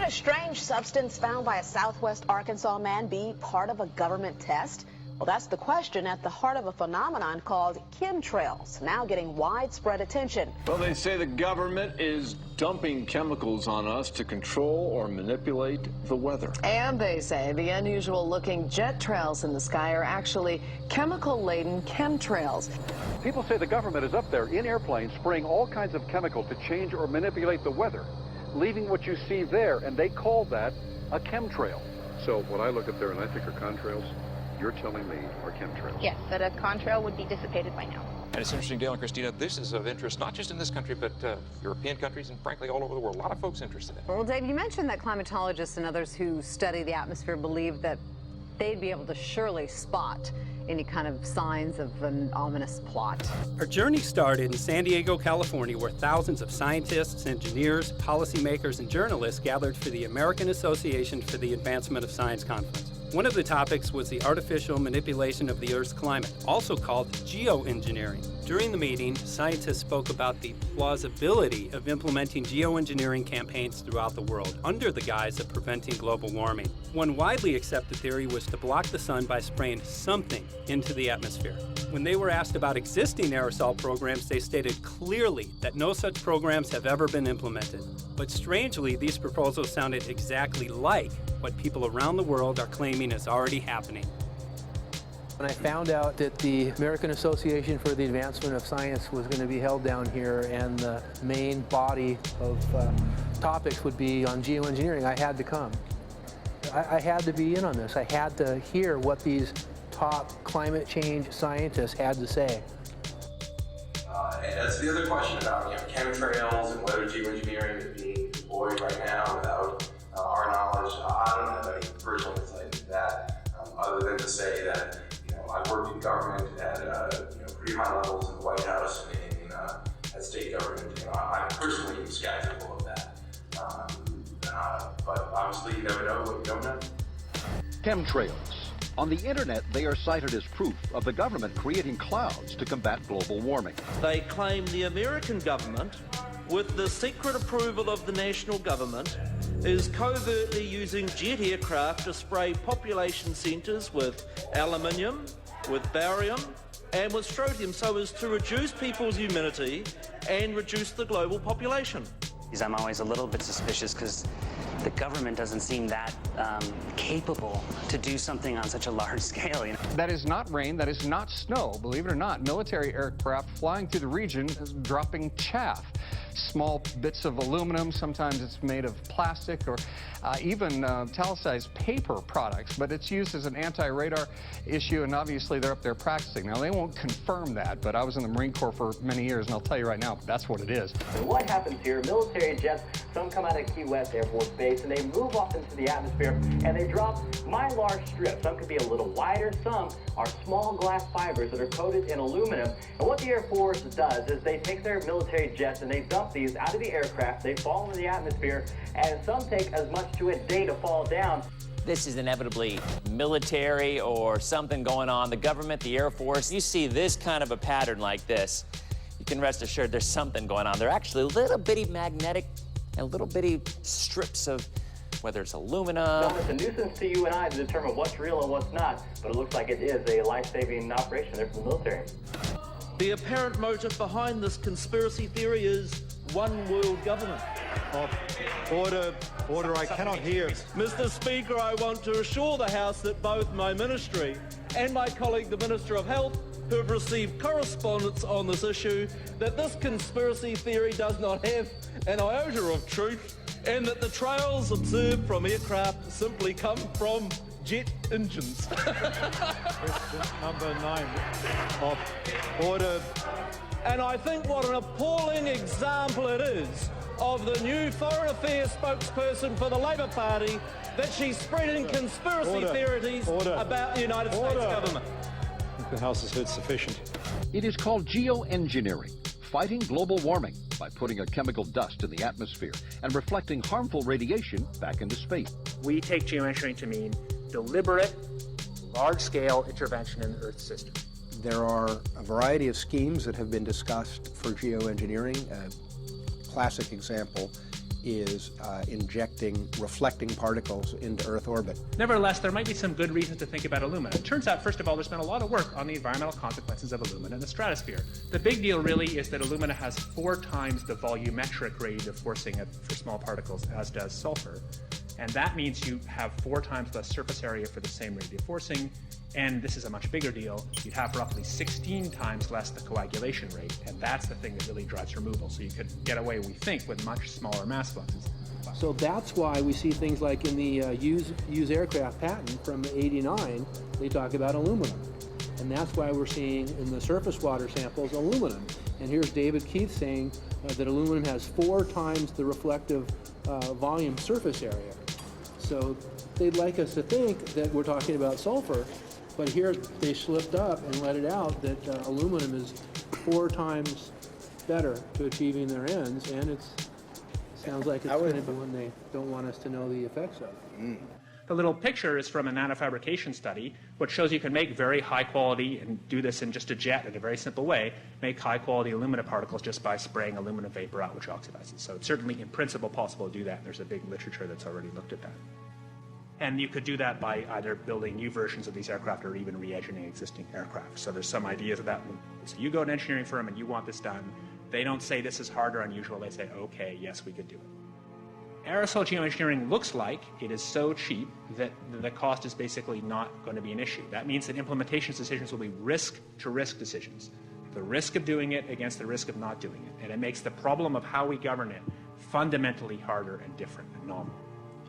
a strange substance found by a southwest Arkansas man be part of a government test? Well, that's the question at the heart of a phenomenon called chemtrails, now getting widespread attention. Well, they say the government is dumping chemicals on us to control or manipulate the weather. And they say the unusual-looking jet trails in the sky are actually chemical-laden chemtrails. People say the government is up there in airplanes spraying all kinds of chemical to change or manipulate the weather, leaving what you see there, and they call that a chemtrail. So what I look at there and I think are contrails, you're telling me are chemtrails? Yes, that a contrail would be dissipated by now. And it's interesting, Dale and Christina, this is of interest not just in this country, but European countries and frankly all over the world. A lot of folks interested in it. Well, Dave, you mentioned that climatologists and others who study the atmosphere believe that they'd be able to surely spot any kind of signs of an ominous plot. Our journey started in San Diego, California, where thousands of scientists, engineers, policymakers, and journalists gathered for the American Association for the Advancement of Science Conference. One of the topics was the artificial manipulation of the Earth's climate, also called geoengineering. During the meeting, scientists spoke about the plausibility of implementing geoengineering campaigns throughout the world under the guise of preventing global warming. One widely accepted theory was to block the sun by spraying something into the atmosphere. When they were asked about existing aerosol programs, they stated clearly that no such programs have ever been implemented. But strangely, these proposals sounded exactly like what people around the world are claiming is already happening. When I found out that the American Association for the Advancement of Science was going to be held down here and the main body of topics would be on geoengineering, I had to come. I had to be in on this. I had to hear what these top climate change scientists had to say. And that's the other question about chemtrails and whether geoengineering is being deployed right now without our knowledge. I don't have any personal insight into that, other than to say that I've worked in government at pretty high levels in the White House and in at state government. I'm personally skeptical of that. But obviously, you never know what you don't know. Chemtrails. On the internet, they are cited as proof of the government creating clouds to combat global warming. They claim the American government, with the secret approval of the national government, is covertly using jet aircraft to spray population centres with aluminium, with barium, and with strontium so as to reduce people's immunity and reduce the global population. I'm always a little bit suspicious because the government doesn't seem that capable to do something on such a large scale. That is not rain, that is not snow, believe it or not. Military aircraft flying through the region is dropping chaff. Small bits of aluminum, sometimes it's made of plastic or even talicized paper products, but it's used as an anti-radar issue, and obviously they're up there practicing. Now, they won't confirm that, but I was in the Marine Corps for many years, and I'll tell you right now, that's what it is. And what happens here, military jets, some come out of Key West Air Force Base, and they move off into the atmosphere, and they drop mylar strips. Some could be a little wider, some are small glass fibers that are coated in aluminum. And what the Air Force does is they take their military jets and they dump these out of the aircraft, they fall into the atmosphere, and some take as much to a day to fall down. This is inevitably military or something going on. The government, the Air Force, you see this kind of a pattern like this, you can rest assured there's something going on. They're actually little bitty magnetic and little bitty strips of, whether it's aluminum. Now, it's a nuisance to you and I to determine what's real and what's not, but it looks like it is a life-saving operation there for the military. The apparent motive behind this conspiracy theory is one world government. Order, I cannot hear. Mr. Speaker, I want to assure the House that both my ministry and my colleague, the Minister of Health, who have received correspondence on this issue, that this conspiracy theory does not have an iota of truth, and that the trails observed from aircraft simply come from jet engines. Question number 9 of order. And I think what an appalling example it is of the new Foreign Affairs spokesperson for the Labour Party that she's spreading conspiracy theories about the United States government. I think the House has heard sufficient. It is called geoengineering, fighting global warming by putting a chemical dust in the atmosphere and reflecting harmful radiation back into space. We take geoengineering to mean deliberate, large-scale intervention in the Earth system. There are a variety of schemes that have been discussed for geoengineering. A classic example is injecting reflecting particles into Earth orbit. Nevertheless, there might be some good reasons to think about alumina. It turns out, first of all, there's been a lot of work on the environmental consequences of alumina in the stratosphere. The big deal really is that alumina has 4 times the volumetric radiative forcing for small particles as does sulfur. And that means you have 4 times less surface area for the same radiative forcing. And this is a much bigger deal. You'd have roughly 16 times less the coagulation rate. And that's the thing that really drives removal. So you could get away, we think, with much smaller mass fluxes. So that's why we see things like in the use aircraft patent from '89, they talk about aluminum. And that's why we're seeing in the surface water samples aluminum. And here's David Keith saying that aluminum has 4 times the reflective volume surface area. So they'd like us to think that we're talking about sulfur, but here they slipped up and let it out that aluminum is 4 times better to achieving their ends, and it sounds like it's going to be one they don't want us to know the effects of. The little picture is from a nanofabrication study, which shows you can make very high quality, and do this in just a jet in a very simple way, make high quality alumina particles just by spraying aluminum vapor out, which oxidizes. So it's certainly in principle possible to do that, and there's a big literature that's already looked at that. And you could do that by either building new versions of these aircraft or even re-engineering existing aircraft. So there's some ideas of that. So you go to an engineering firm and you want this done. They don't say this is hard or unusual. They say, okay, yes, we could do it. Aerosol geoengineering looks like it is so cheap that the cost is basically not going to be an issue. That means that implementation decisions will be risk-to-risk decisions. The risk of doing it against the risk of not doing it. And it makes the problem of how we govern it fundamentally harder and different and novel.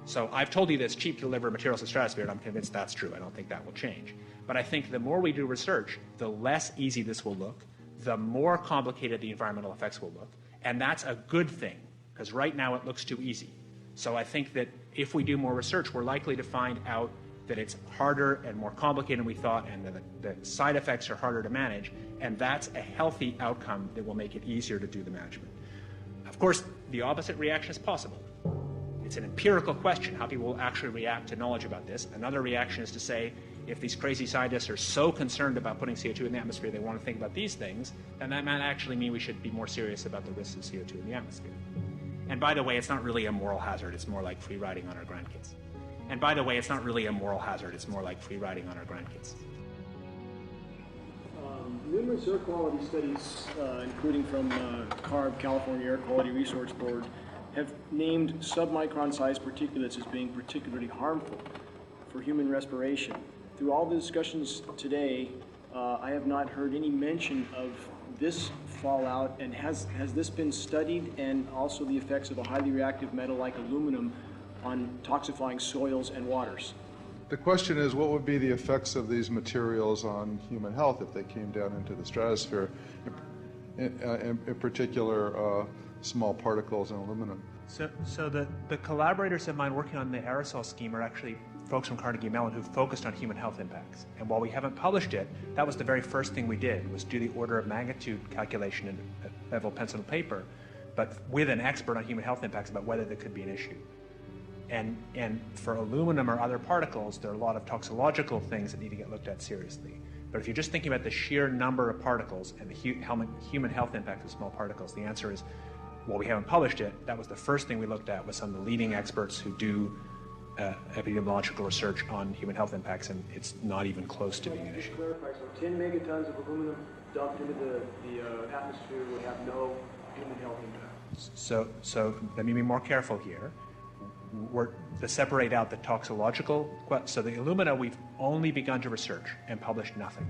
So I've told you that it's cheap to deliver materials to the stratosphere, and I'm convinced that's true. I don't think that will change. But I think the more we do research, the less easy this will look, the more complicated the environmental effects will look. And that's a good thing, because right now it looks too easy. So I think that if we do more research, we're likely to find out that it's harder and more complicated than we thought, and that the side effects are harder to manage, and that's a healthy outcome that will make it easier to do the management. Of course, the opposite reaction is possible. It's an empirical question, how people will actually react to knowledge about this. Another reaction is to say, if these crazy scientists are so concerned about putting CO2 in the atmosphere, they want to think about these things, then that might actually mean we should be more serious about the risks of CO2 in the atmosphere. And by the way, it's not really a moral hazard, it's more like free riding on our grandkids. And by the way, it's not really a moral hazard, it's more like free riding on our grandkids. Numerous air quality studies, including from CARB, California Air Quality Resource Board, have named submicron-sized particulates as being particularly harmful for human respiration. Through all the discussions today, I have not heard any mention of this fallout, and has this been studied, and also the effects of a highly reactive metal like aluminum on toxifying soils and waters? The question is, what would be the effects of these materials on human health if they came down into the stratosphere, in particular small particles and aluminum? So the collaborators of mine working on the aerosol scheme are actually folks from Carnegie Mellon who focused on human health impacts. And while we haven't published it, that was the very first thing we did, was do the order of magnitude calculation in level pencil and paper, but with an expert on human health impacts about whether there could be an issue. And for aluminum or other particles, there are a lot of toxicological things that need to get looked at seriously. But if you're just thinking about the sheer number of particles and the human health impact of small particles, the answer is, well, we haven't published it. That was the first thing we looked at with some of the leading experts who do epidemiological research on human health impacts, and it's not even close to being an issue. Clarify, so 10 megatons of aluminum dumped into the atmosphere would have no human health impact. So let me be more careful here. We're to separate out the toxicological. So the alumina, we've only begun to research and published nothing.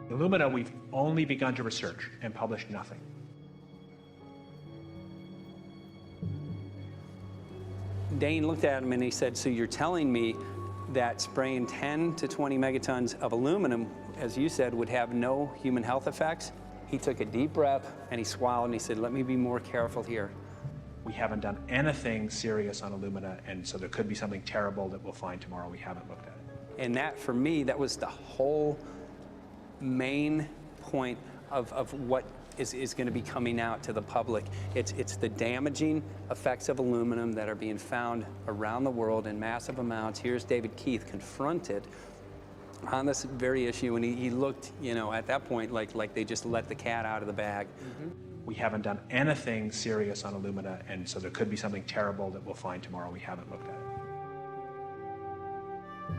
Alumina, we've only begun to research and published nothing. Dane looked at him and he said, so you're telling me that spraying 10 to 20 megatons of aluminum, as you said, would have no human health effects? He took a deep breath and he swallowed and he said, let me be more careful here. We haven't done anything serious on alumina, and so there could be something terrible that we'll find tomorrow. We haven't looked at it. And that, for me, that was the whole main point of what is going to be coming out to the public. It's the damaging effects of aluminum that are being found around the world in massive amounts. Here's David Keith confronted on this very issue, and he looked, you know, at that point like they just let the cat out of the bag. Mm-hmm. We haven't done anything serious on Illumina, and so there could be something terrible that we'll find tomorrow. We haven't looked at it.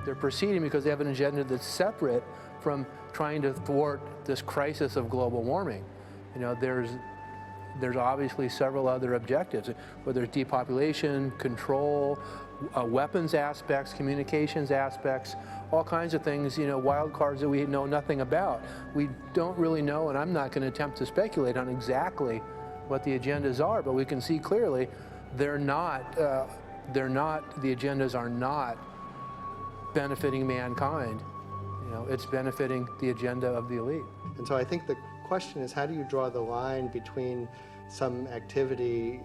They're proceeding because they have an agenda that's separate from trying to thwart this crisis of global warming. You know, there's obviously several other objectives, whether it's depopulation, control, weapons aspects, communications aspects, all kinds of things, you know, wild cards that we know nothing about. We don't really know, and I'm not going to attempt to speculate on exactly what the agendas are, but we can see clearly the agendas are not benefiting mankind. You know, it's benefiting the agenda of the elite. And so I think the question is, how do you draw the line between some activity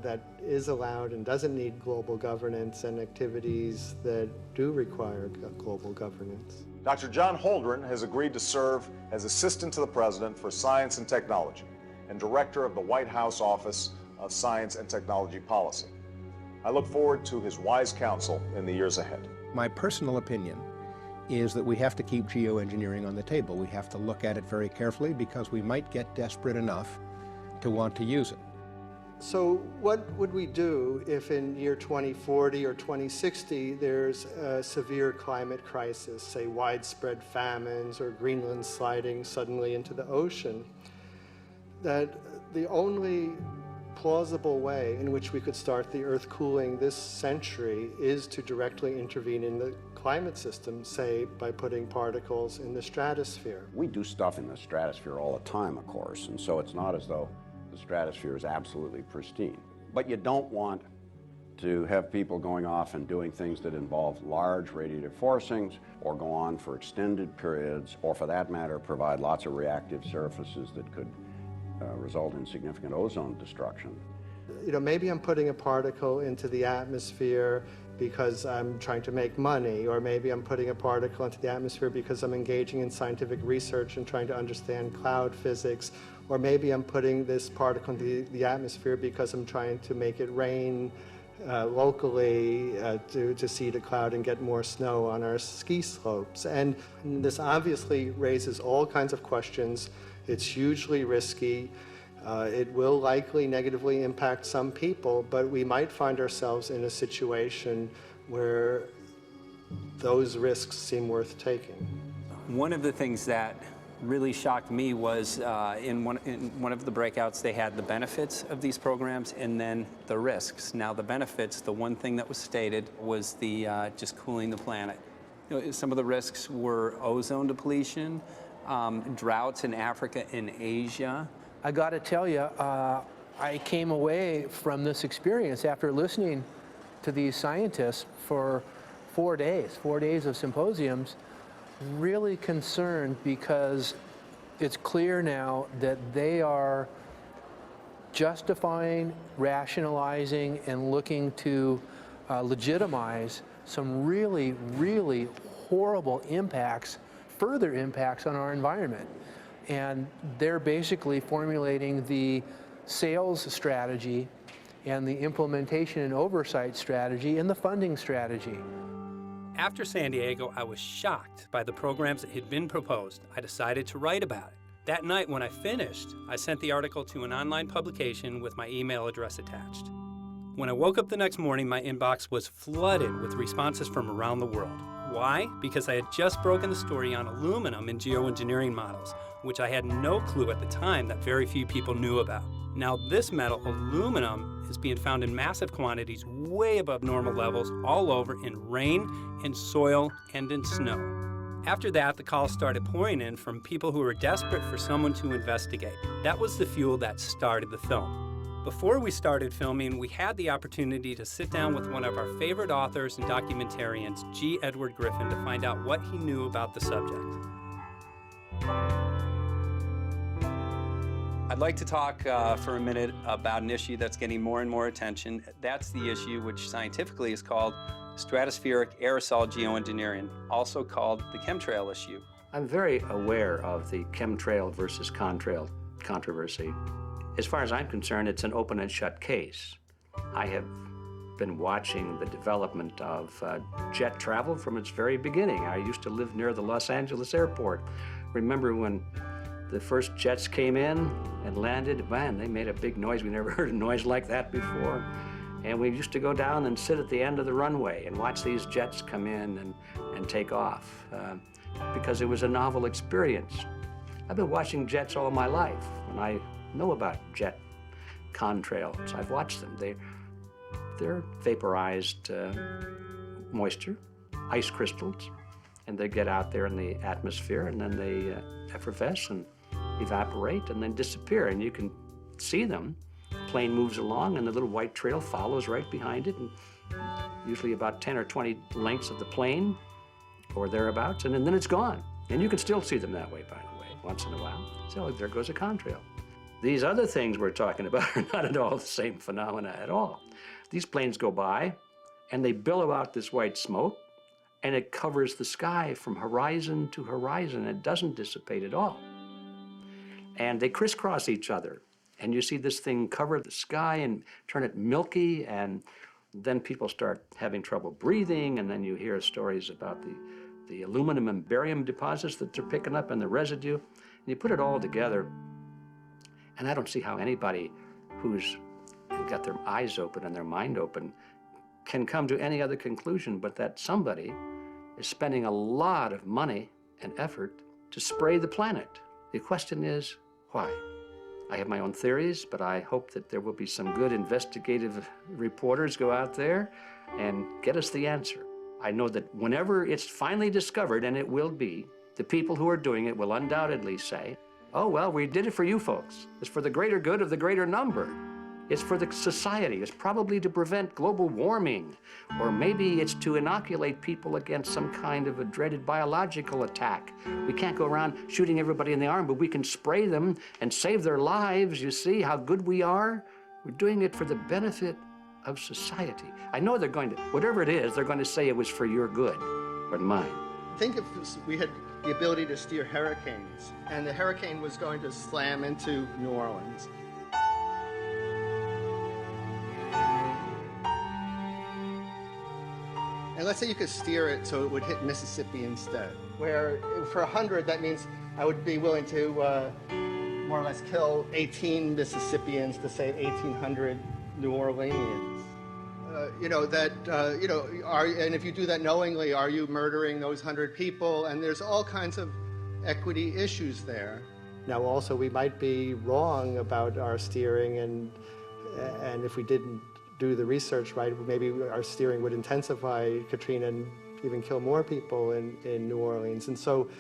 that is allowed and doesn't need global governance and activities that do require global governance? Dr. John Holdren has agreed to serve as Assistant to the President for Science and Technology and Director of the White House Office of Science and Technology Policy. I look forward to his wise counsel in the years ahead. My personal opinion is that we have to keep geoengineering on the table. We have to look at it very carefully because we might get desperate enough to want to use it. So what would we do if in year 2040 or 2060 there's a severe climate crisis, say widespread famines or Greenland sliding suddenly into the ocean? That the only plausible way in which we could start the Earth cooling this century is to directly intervene in the climate system, say by putting particles in the stratosphere. We do stuff in the stratosphere all the time, of course, and so it's not as though the stratosphere is absolutely pristine. But you don't want to have people going off and doing things that involve large radiative forcings or go on for extended periods, or for that matter, provide lots of reactive surfaces that could result in significant ozone destruction. You know, maybe I'm putting a particle into the atmosphere because I'm trying to make money, or maybe I'm putting a particle into the atmosphere because I'm engaging in scientific research and trying to understand cloud physics, or maybe I'm putting this particle into the atmosphere because I'm trying to make it rain locally to seed a cloud and get more snow on our ski slopes. And this obviously raises all kinds of questions. It's hugely risky. It will likely negatively impact some people, but we might find ourselves in a situation where those risks seem worth taking. One of the things that really shocked me was in one of the breakouts, they had the benefits of these programs and then the risks. Now the benefits, the one thing that was stated was the just cooling the planet. You know, some of the risks were ozone depletion, droughts in Africa and Asia. I got to tell you, I came away from this experience after listening to these scientists for 4 days of symposiums, really concerned, because it's clear now that they are justifying, rationalizing, and looking to legitimize some really, really horrible impacts, further impacts on our environment. And they're basically formulating the sales strategy and the implementation and oversight strategy and the funding strategy. After San Diego, I was shocked by the programs that had been proposed. I decided to write about it. That night when I finished, I sent the article to an online publication with my email address attached. When I woke up the next morning, my inbox was flooded with responses from around the world. Why? Because I had just broken the story on aluminum in geoengineering models, which I had no clue at the time that very few people knew about. Now this metal, aluminum, is being found in massive quantities way above normal levels all over in rain, in soil, and in snow. After that, the calls started pouring in from people who were desperate for someone to investigate. That was the fuel that started the film. Before we started filming, we had the opportunity to sit down with one of our favorite authors and documentarians, G. Edward Griffin, to find out what he knew about the subject. I'd like to talk for a minute about an issue that's getting more and more attention. That's the issue which scientifically is called stratospheric aerosol geoengineering, also called the chemtrail issue. I'm very aware of the chemtrail versus contrail controversy. As far as I'm concerned, it's an open and shut case. I have been watching the development of jet travel from its very beginning. I used to live near the Los Angeles airport. Remember when the first jets came in and landed, man, they made a big noise. We never heard a noise like that before. And we used to go down and sit at the end of the runway and watch these jets come in and take off because it was a novel experience. I've been watching jets all my life. When I know about jet contrails, I've watched them. They're vaporized moisture, ice crystals, and they get out there in the atmosphere, and then they effervesce and evaporate and then disappear, and you can see them. Plane moves along, and the little white trail follows right behind it, and usually about 10 or 20 lengths of the plane or thereabouts, and then it's gone. And you can still see them that way, by the way, once in a while. So there goes a contrail. These other things we're talking about are not at all the same phenomena at all. These planes go by, and they billow out this white smoke, and it covers the sky from horizon to horizon. It doesn't dissipate at all. And they crisscross each other. And you see this thing cover the sky and turn it milky, and then people start having trouble breathing, and then you hear stories about the aluminum and barium deposits that they're picking up and the residue. And you put it all together, and I don't see how anybody who's got their eyes open and their mind open can come to any other conclusion but that somebody is spending a lot of money and effort to spray the planet. The question is, why? I have my own theories, but I hope that there will be some good investigative reporters go out there and get us the answer. I know that whenever it's finally discovered, and it will be, the people who are doing it will undoubtedly say, oh, well, we did it for you folks. It's for the greater good of the greater number. It's for the society. It's probably to prevent global warming, or maybe it's to inoculate people against some kind of a dreaded biological attack. We can't go around shooting everybody in the arm, but we can spray them and save their lives. You see how good we are? We're doing it for the benefit of society. I know they're going to, whatever it is, they're going to say it was for your good, but mine. Think if we had the ability to steer hurricanes, and the hurricane was going to slam into New Orleans. And let's say you could steer it so it would hit Mississippi instead, where for 100, that means I would be willing to more or less kill 18 Mississippians to save 1,800 New Orleanians. And if you do that knowingly, are you murdering those 100 people? And there's all kinds of equity issues there. Now, also, we might be wrong about our steering, and if we didn't do the research right, maybe our steering would intensify Katrina and even kill more people in New Orleans. And so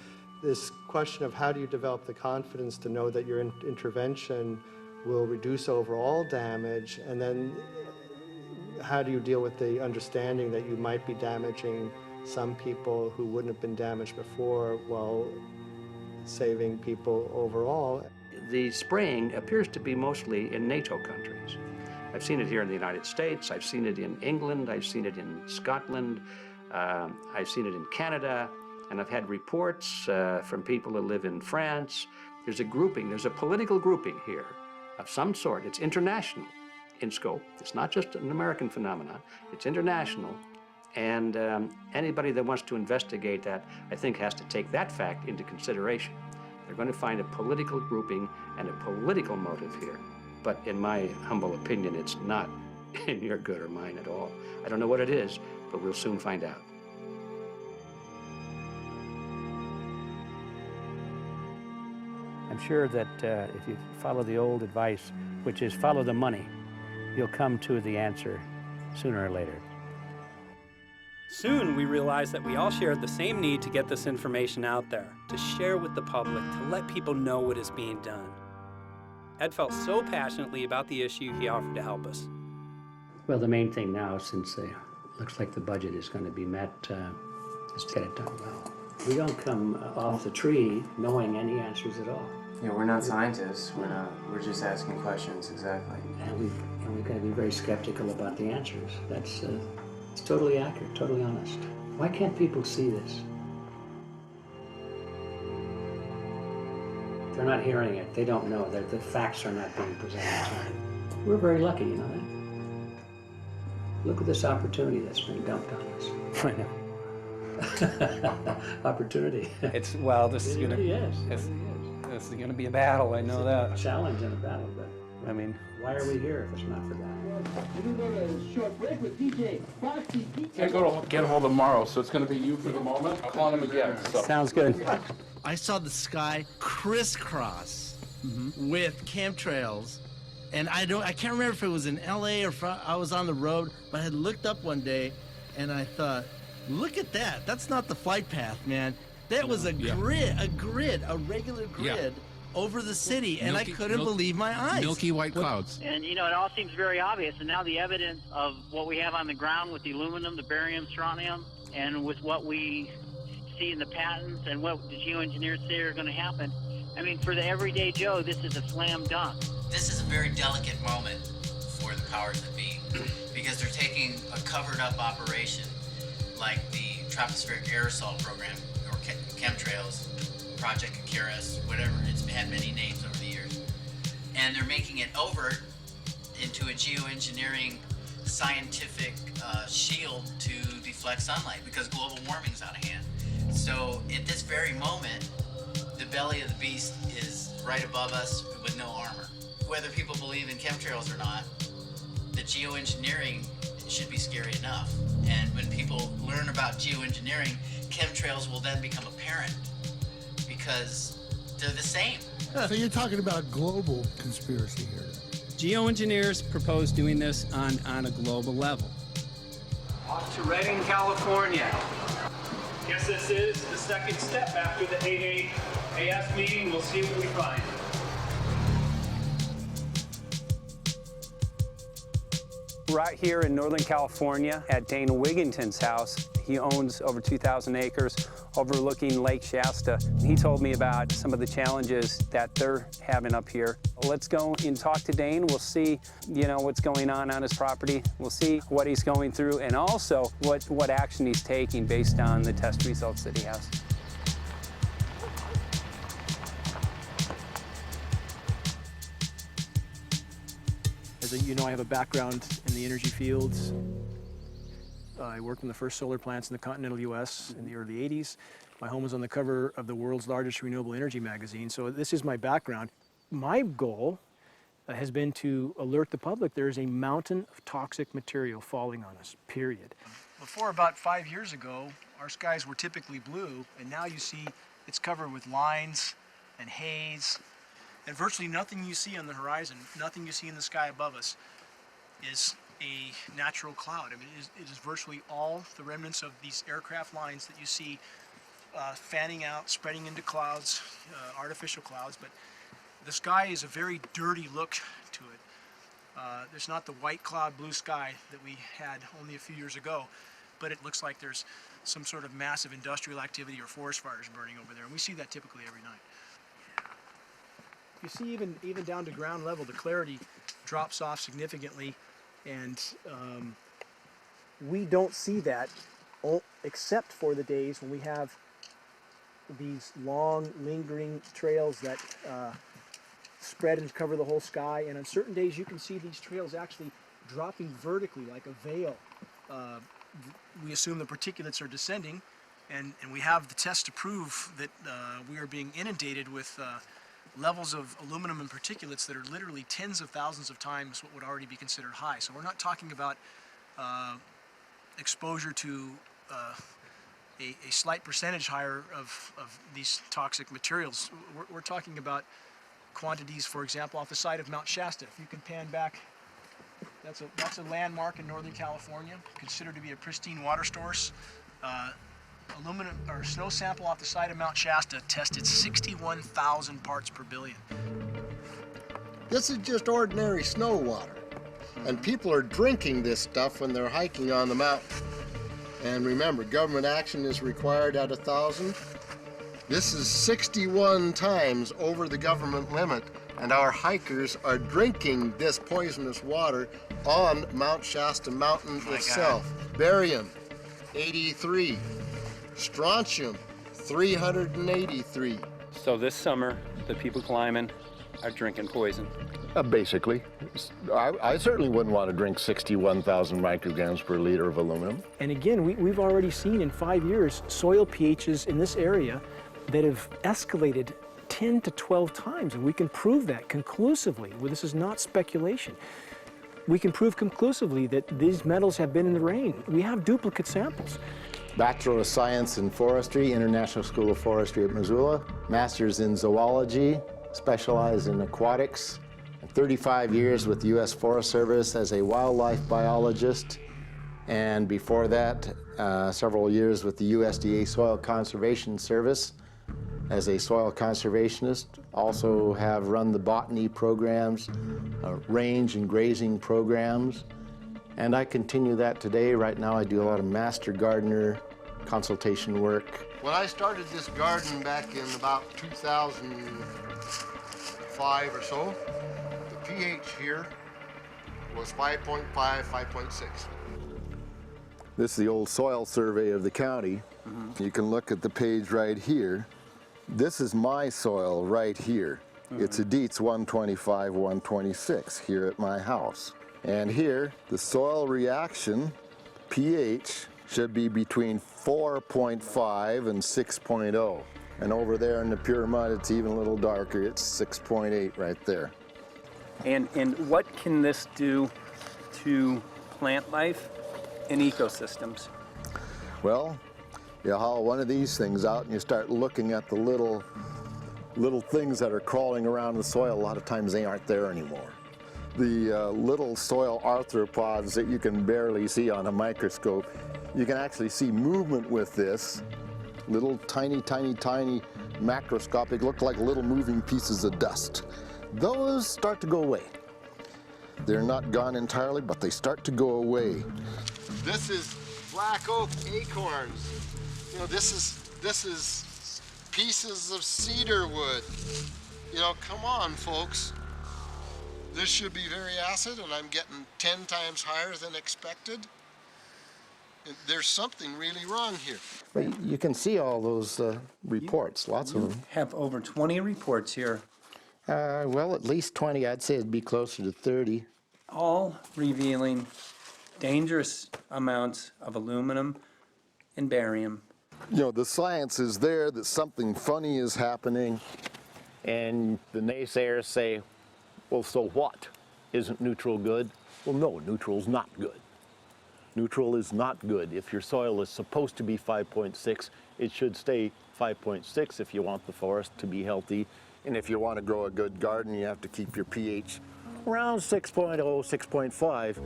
this question of how do you develop the confidence to know that your intervention will reduce overall damage, and then how do you deal with the understanding that you might be damaging some people who wouldn't have been damaged before while saving people overall? The spraying appears to be mostly in NATO countries. I've seen it here in the United States, I've seen it in England, I've seen it in Scotland, I've seen it in Canada, and I've had reports from people who live in France. There's a grouping, there's a political grouping here of some sort. It's international in scope. It's not just an American phenomenon, it's international. And anybody that wants to investigate that, I think, has to take that fact into consideration. They're going to find a political grouping and a political motive here. But in my humble opinion, it's not in your good or mine at all. I don't know what it is, but we'll soon find out. I'm sure that if you follow the old advice, which is follow the money, you'll come to the answer sooner or later. Soon we realized that we all shared the same need to get this information out there, to share with the public, to let people know what is being done. Ed felt so passionately about the issue, he offered to help us. Well, the main thing now, since it looks like the budget is going to be met, is to get it done well. We don't come off the tree knowing any answers at all. Yeah, we're not scientists. We're just asking questions, exactly. And we've got to be very skeptical about the answers. That's it's totally accurate, totally honest. Why can't people see this? They're not hearing it. They don't know. The facts are not being presented to them. We're very lucky, you know that? Look at this opportunity that's been dumped on us. I know. Opportunity. This is going to... Yes. This this is going to be a battle, I know that. Challenge and a battle, but I mean, why are we here if it's not for that? We're going to go to a short break with DJ Foxy. Can't go to get hold of morrow, so it's going to be you for the moment. I'll call him again. So. Sounds good. I saw the sky crisscross with chemtrails, and I can't remember if it was in LA or I was on the road, but I had looked up one day, and I thought, look at that. That's not the flight path, man. That was a grid, a regular grid over the city, and I couldn't believe my eyes. Milky white clouds. And, you know, it all seems very obvious, and now the evidence of what we have on the ground with the aluminum, the barium, strontium, and with what we see in the patents and what the geoengineers say are going to happen, I mean, for the everyday Joe, this is a slam dunk. This is a very delicate moment for the powers that be, because they're taking a covered-up operation like the tropospheric aerosol program, or chemtrails, Project Icarus, whatever. It's had many names over the years. And they're making it over into a geoengineering scientific shield to deflect sunlight, because global warming's out of hand. So at this very moment, the belly of the beast is right above us with no armor. Whether people believe in chemtrails or not, the geoengineering should be scary enough. And when people learn about geoengineering, chemtrails will then become apparent, because they're the same. So you're talking about global conspiracy here. Geoengineers propose doing this on a global level. Off to Redding, California. Guess this is the second step after the AAAS meeting. We'll see what we find. Right here in Northern California at Dana Wigington's house. He owns over 2,000 acres overlooking Lake Shasta. He told me about some of the challenges that they're having up here. Let's go and talk to Dane. We'll see, you know, what's going on his property. We'll see what he's going through, and also what action he's taking based on the test results that he has. As you know, I have a background in the energy fields. I worked in the first solar plants in the continental U.S. in the early 80s. My home was on the cover of the world's largest renewable energy magazine, so this is my background. My goal has been to alert the public there is a mountain of toxic material falling on us, period. Before about 5 years ago, our skies were typically blue, and now you see it's covered with lines and haze, and virtually nothing you see on the horizon, nothing you see in the sky above us is a natural cloud. I mean, it is virtually all the remnants of these aircraft lines that you see fanning out, spreading into clouds, artificial clouds, but the sky is a very dirty look to it. There's not the white cloud blue sky that we had only a few years ago, but it looks like there's some sort of massive industrial activity or forest fires burning over there, and we see that typically every night. You see even down to ground level, the clarity drops off significantly, and we don't see that except for the days when we have these long, lingering trails that spread and cover the whole sky, and on certain days you can see these trails actually dropping vertically like a veil. We assume the particulates are descending, and we have the test to prove that we are being inundated with levels of aluminum and particulates that are literally tens of thousands of times what would already be considered high. So we're not talking about exposure to a slight percentage higher of these toxic materials. We're talking about quantities, for example, off the side of Mount Shasta. If you can pan back, that's a landmark in Northern California, considered to be a pristine water source. Aluminum or snow sample off the side of Mount Shasta tested 61,000 parts per billion. This is just ordinary snow water, and people are drinking this stuff when they're hiking on the mountain. And remember, government action is required at 1,000. This is 61 times over the government limit, and our hikers are drinking this poisonous water on Mount Shasta Mountain itself. Barium, 83. Strontium, 383. So this summer, the people climbing are drinking poison. Basically. I certainly wouldn't want to drink 61,000 micrograms per liter of aluminum. And again, we've already seen in 5 years soil pHs in this area that have escalated 10 to 12 times, and we can prove that conclusively. Well, this is not speculation. We can prove conclusively that these metals have been in the rain. We have duplicate samples. Bachelor of Science in Forestry, International School of Forestry at Missoula. Master's in Zoology, specialized in aquatics. 35 years with the U.S. Forest Service as a wildlife biologist. And before that, several years with the USDA Soil Conservation Service as a soil conservationist. Also have run the botany programs, range and grazing programs. And I continue that today. Right now I do a lot of master gardener consultation work. When I started this garden back in about 2005 or so, the pH here was 5.5, 5.6. This is the old soil survey of the county. You can look at the page right here. This is my soil right here. It's a Dietz 125, 126 here at my house. And here, the soil reaction pH should be between 4.5 and 6.0. And over there in the pure mud, it's even a little darker. It's 6.8 right there. And what can this do to plant life and ecosystems? Well, you haul one of these things out and you start looking at the little things that are crawling around the soil. A lot of times they aren't there anymore. The little soil arthropods that you can barely see on a microscope, you can actually see movement with this. Little tiny, tiny, tiny macroscopic, look like little moving pieces of dust. Those start to go away. They're not gone entirely, but they start to go away. This is black oak acorns. You know, this is pieces of cedar wood. You know, come on, folks. This should be very acid, and I'm getting 10 times higher than expected. There's something really wrong here. But you can see all those reports, lots of them. Have over 20 reports here. Well, at least 20. I'd say it'd be closer to 30. All revealing dangerous amounts of aluminum and barium. You know, the science is there that something funny is happening. And the naysayers say, well, so what? Isn't neutral good? Well, no, neutral's not good. Neutral is not good. If your soil is supposed to be 5.6, it should stay 5.6 if you want the forest to be healthy. And if you want to grow a good garden, you have to keep your pH around 6.0, 6.5.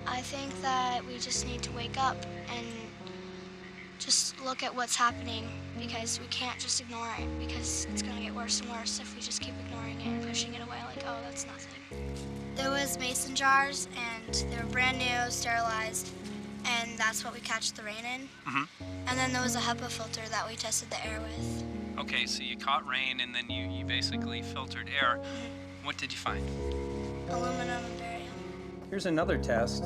I think that we just need to wake up and just look at what's happening, because we can't just ignore it, because it's going to get worse and worse if we just keep ignoring it and pushing it away like, oh, that's nothing. There was mason jars, and they were brand new, sterilized, and that's what we catch the rain in. And then there was a HEPA filter that we tested the air with. Okay, so you caught rain and then you basically filtered air. What did you find? Aluminum and barium. Here's another test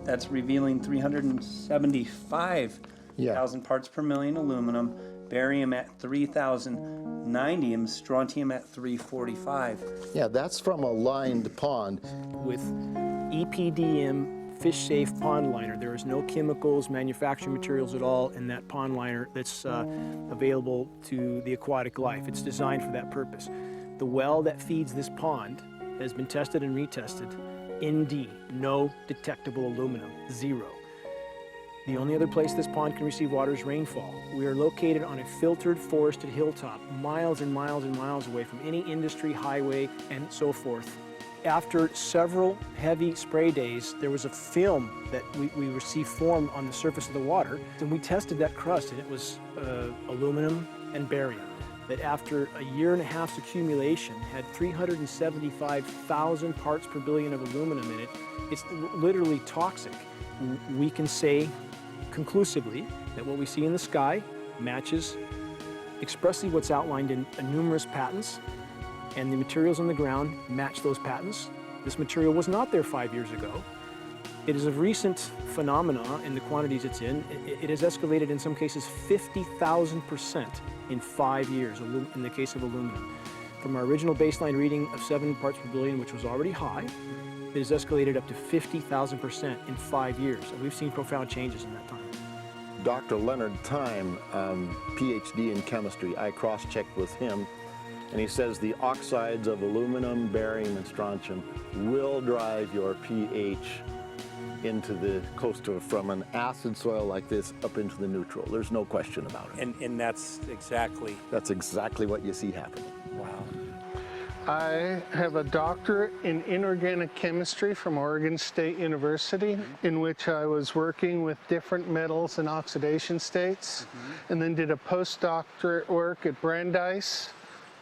that's revealing 375,000 parts per million aluminum, barium at 3,090, and strontium at 345. Yeah, that's from a lined pond. With EPDM fish-safe pond liner, there is no chemicals, manufacturing materials at all in that pond liner that's available to the aquatic life. It's designed for that purpose. The well that feeds this pond has been tested and retested. ND, no detectable aluminum, 0. The only other place this pond can receive water is rainfall. We are located on a filtered, forested hilltop, miles and miles and miles away from any industry, highway, and so forth. After several heavy spray days, there was a film that we received formed on the surface of the water, and we tested that crust, and it was aluminum and barium. That after a year and a half's accumulation had 375,000 parts per billion of aluminum in it. It's literally toxic. We can say conclusively that what we see in the sky matches expressly what's outlined in numerous patents, and the materials on the ground match those patents. This material was not there 5 years ago. It is a recent phenomena in the quantities it's in. It has escalated in some cases 50,000% in 5 years in the case of aluminum. From our original baseline reading of 7 parts per billion, which was already high, it has escalated up to 50,000% in 5 years. And we've seen profound changes in that time. Dr. Leonard Time, PhD in chemistry, I cross-checked with him. And he says the oxides of aluminum, barium, and strontium will drive your pH into the coastal, from an acid soil like this up into the neutral. There's no question about it. And that's exactly... That's exactly what you see happening. Wow. I have a doctorate in inorganic chemistry from Oregon State University, in which I was working with different metals and oxidation states, and then did a postdoctorate work at Brandeis,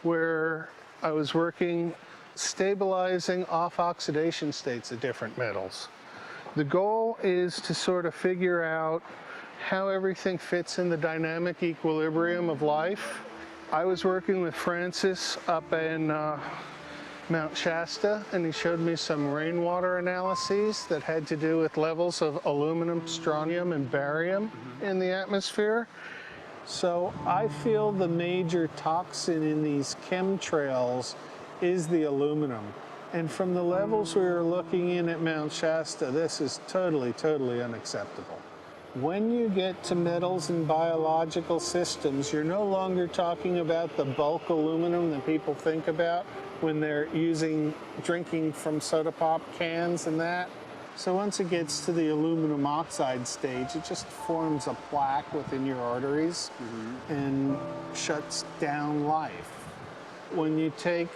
where I was working stabilizing off oxidation states of different metals. The goal is to sort of figure out how everything fits in the dynamic equilibrium of life. I was working with Francis up in Mount Shasta, and he showed me some rainwater analyses that had to do with levels of aluminum, strontium, and barium in the atmosphere. So I feel the major toxin in these chemtrails is the aluminum. And from the levels we were looking in at Mount Shasta, this is totally, totally unacceptable. When you get to metals and biological systems, you're no longer talking about the bulk aluminum that people think about when they're drinking from soda pop cans and that. So once it gets to the aluminum oxide stage, it just forms a plaque within your arteries and shuts down life. When you take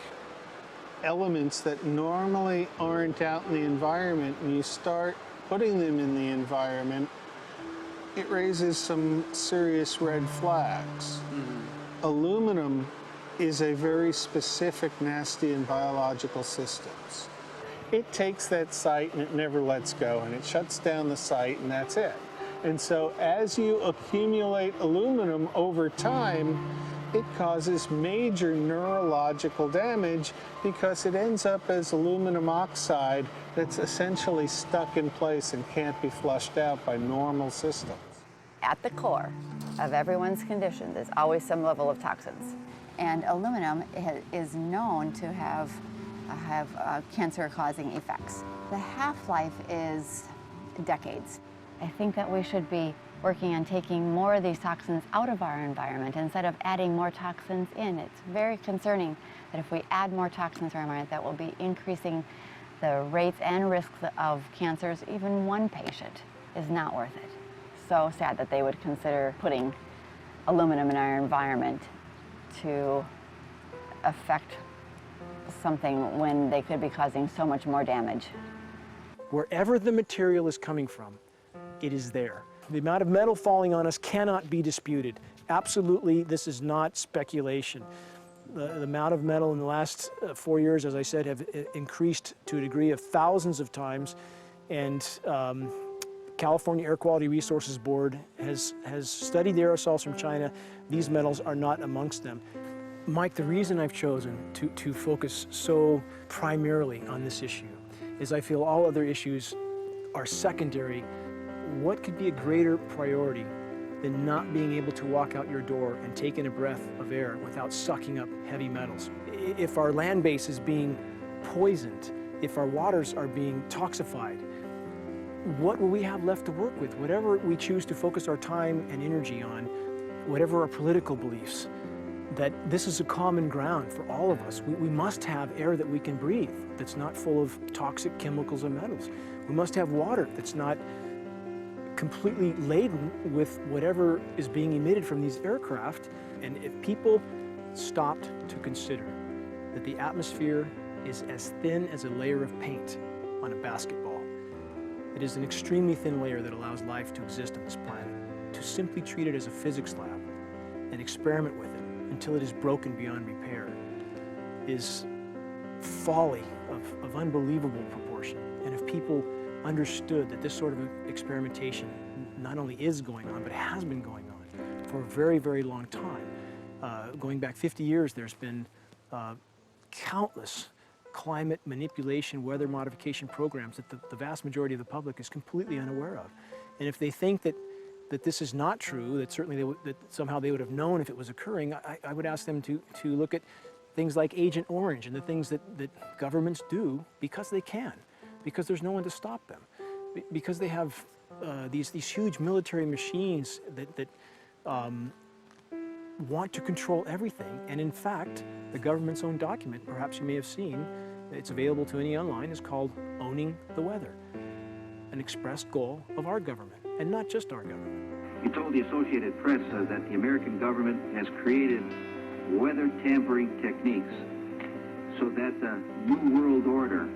elements that normally aren't out in the environment and you start putting them in the environment, it raises some serious red flags. Aluminum is a very specific, nasty and biological systems. It takes that site and it never lets go, and it shuts down the site, and that's it. And so as you accumulate aluminum over time, it causes major neurological damage because it ends up as aluminum oxide that's essentially stuck in place and can't be flushed out by normal systems. At the core of everyone's condition, there's always some level of toxins. And aluminum is known to have cancer-causing effects. The half-life is decades. I think that we should be working on taking more of these toxins out of our environment instead of adding more toxins in. It's very concerning that if we add more toxins to our environment, that will be increasing the rates and risks of cancers. Even one patient is not worth it. So sad that they would consider putting aluminum in our environment to affect something when they could be causing so much more damage. Wherever the material is coming from, it is there. The amount of metal falling on us cannot be disputed. Absolutely, this is not speculation. The amount of metal in the last 4 years, as I said, have increased to a degree of thousands of times, and California Air Quality Resources Board has studied the aerosols from China. These metals are not amongst them. Mike, the reason I've chosen to focus so primarily on this issue is I feel all other issues are secondary. What could be a greater priority than not being able to walk out your door and take in a breath of air without sucking up heavy metals? If our land base is being poisoned, if our waters are being toxified, what will we have left to work with? Whatever we choose to focus our time and energy on, whatever our political beliefs, that this is a common ground for all of us. We must have air that we can breathe that's not full of toxic chemicals and metals. We must have water that's not completely laden with whatever is being emitted from these aircraft. And if people stopped to consider that the atmosphere is as thin as a layer of paint on a basketball, it is an extremely thin layer that allows life to exist on this planet. To simply treat it as a physics lab and experiment with it until it is broken beyond repair is folly of unbelievable proportion. And if people understood that this sort of experimentation not only is going on, but has been going on for a very, very long time. Going back 50 years, there's been countless climate manipulation, weather modification programs that the vast majority of the public is completely unaware of. And if they think that this is not true, that certainly that somehow they would have known if it was occurring, I would ask them to look at things like Agent Orange and the things that governments do because they can, because there's no one to stop them, because they have these huge military machines that want to control everything. And in fact, the government's own document, perhaps you may have seen, it's available to any online, is called Owning the Weather, an expressed goal of our government, and not just our government. He told the Associated Press that the American government has created weather tampering techniques so that the New World Order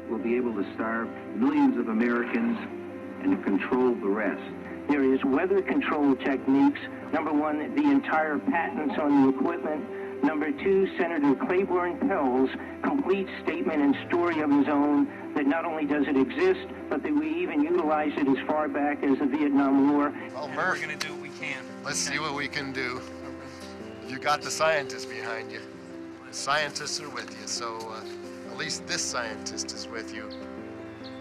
will be able to starve millions of Americans and to control the rest. There is weather control techniques. Number one, the entire patents on the equipment. Number two, Senator Claiborne Pell's complete statement and story of his own that not only does it exist, but that we even utilize it as far back as the Vietnam War. Well, Murph, We're going to do what we can. let's see what we can do. You got the scientists behind you. The scientists are with you, so at least this scientist is with you.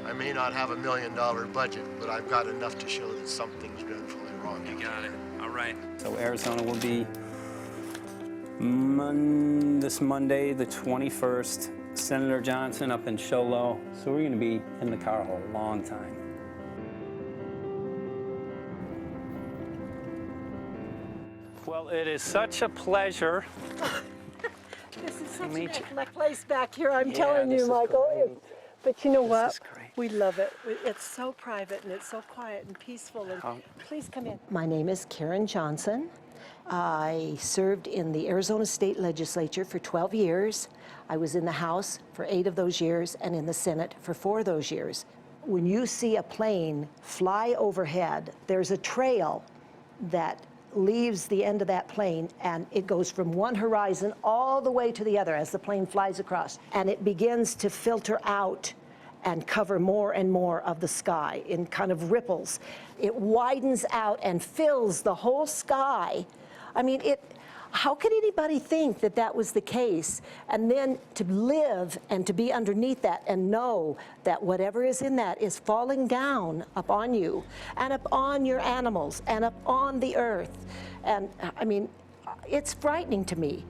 I may not have $1 million budget, but I've got enough to show that something's dreadfully wrong. You got it. All right. So Arizona will be this Monday, the 21st. Senator Johnson up in Show Low. So we're going to be in the car a long time. Well, it is such a pleasure. This is such meet a nice place back here, I'm Yeah, telling this you, is Michael. great. But you know This what? is great. We love it. It's so private and it's so quiet and peaceful. And please come in. My name is Karen Johnson. I served in the Arizona State Legislature for 12 years. I was in the House for 8 of those years and in the Senate for 4 of those years. When you see a plane fly overhead, there's a trail that leaves the end of that plane, and it goes from one horizon all the way to the other as the plane flies across, and it begins to filter out and cover more and more of the sky in kind of ripples. It widens out and fills the whole sky. I mean, how could anybody think that that was the case? And then to live and to be underneath that and know that whatever is in that is falling down upon you and upon your animals and upon the earth. And I mean, it's frightening to me.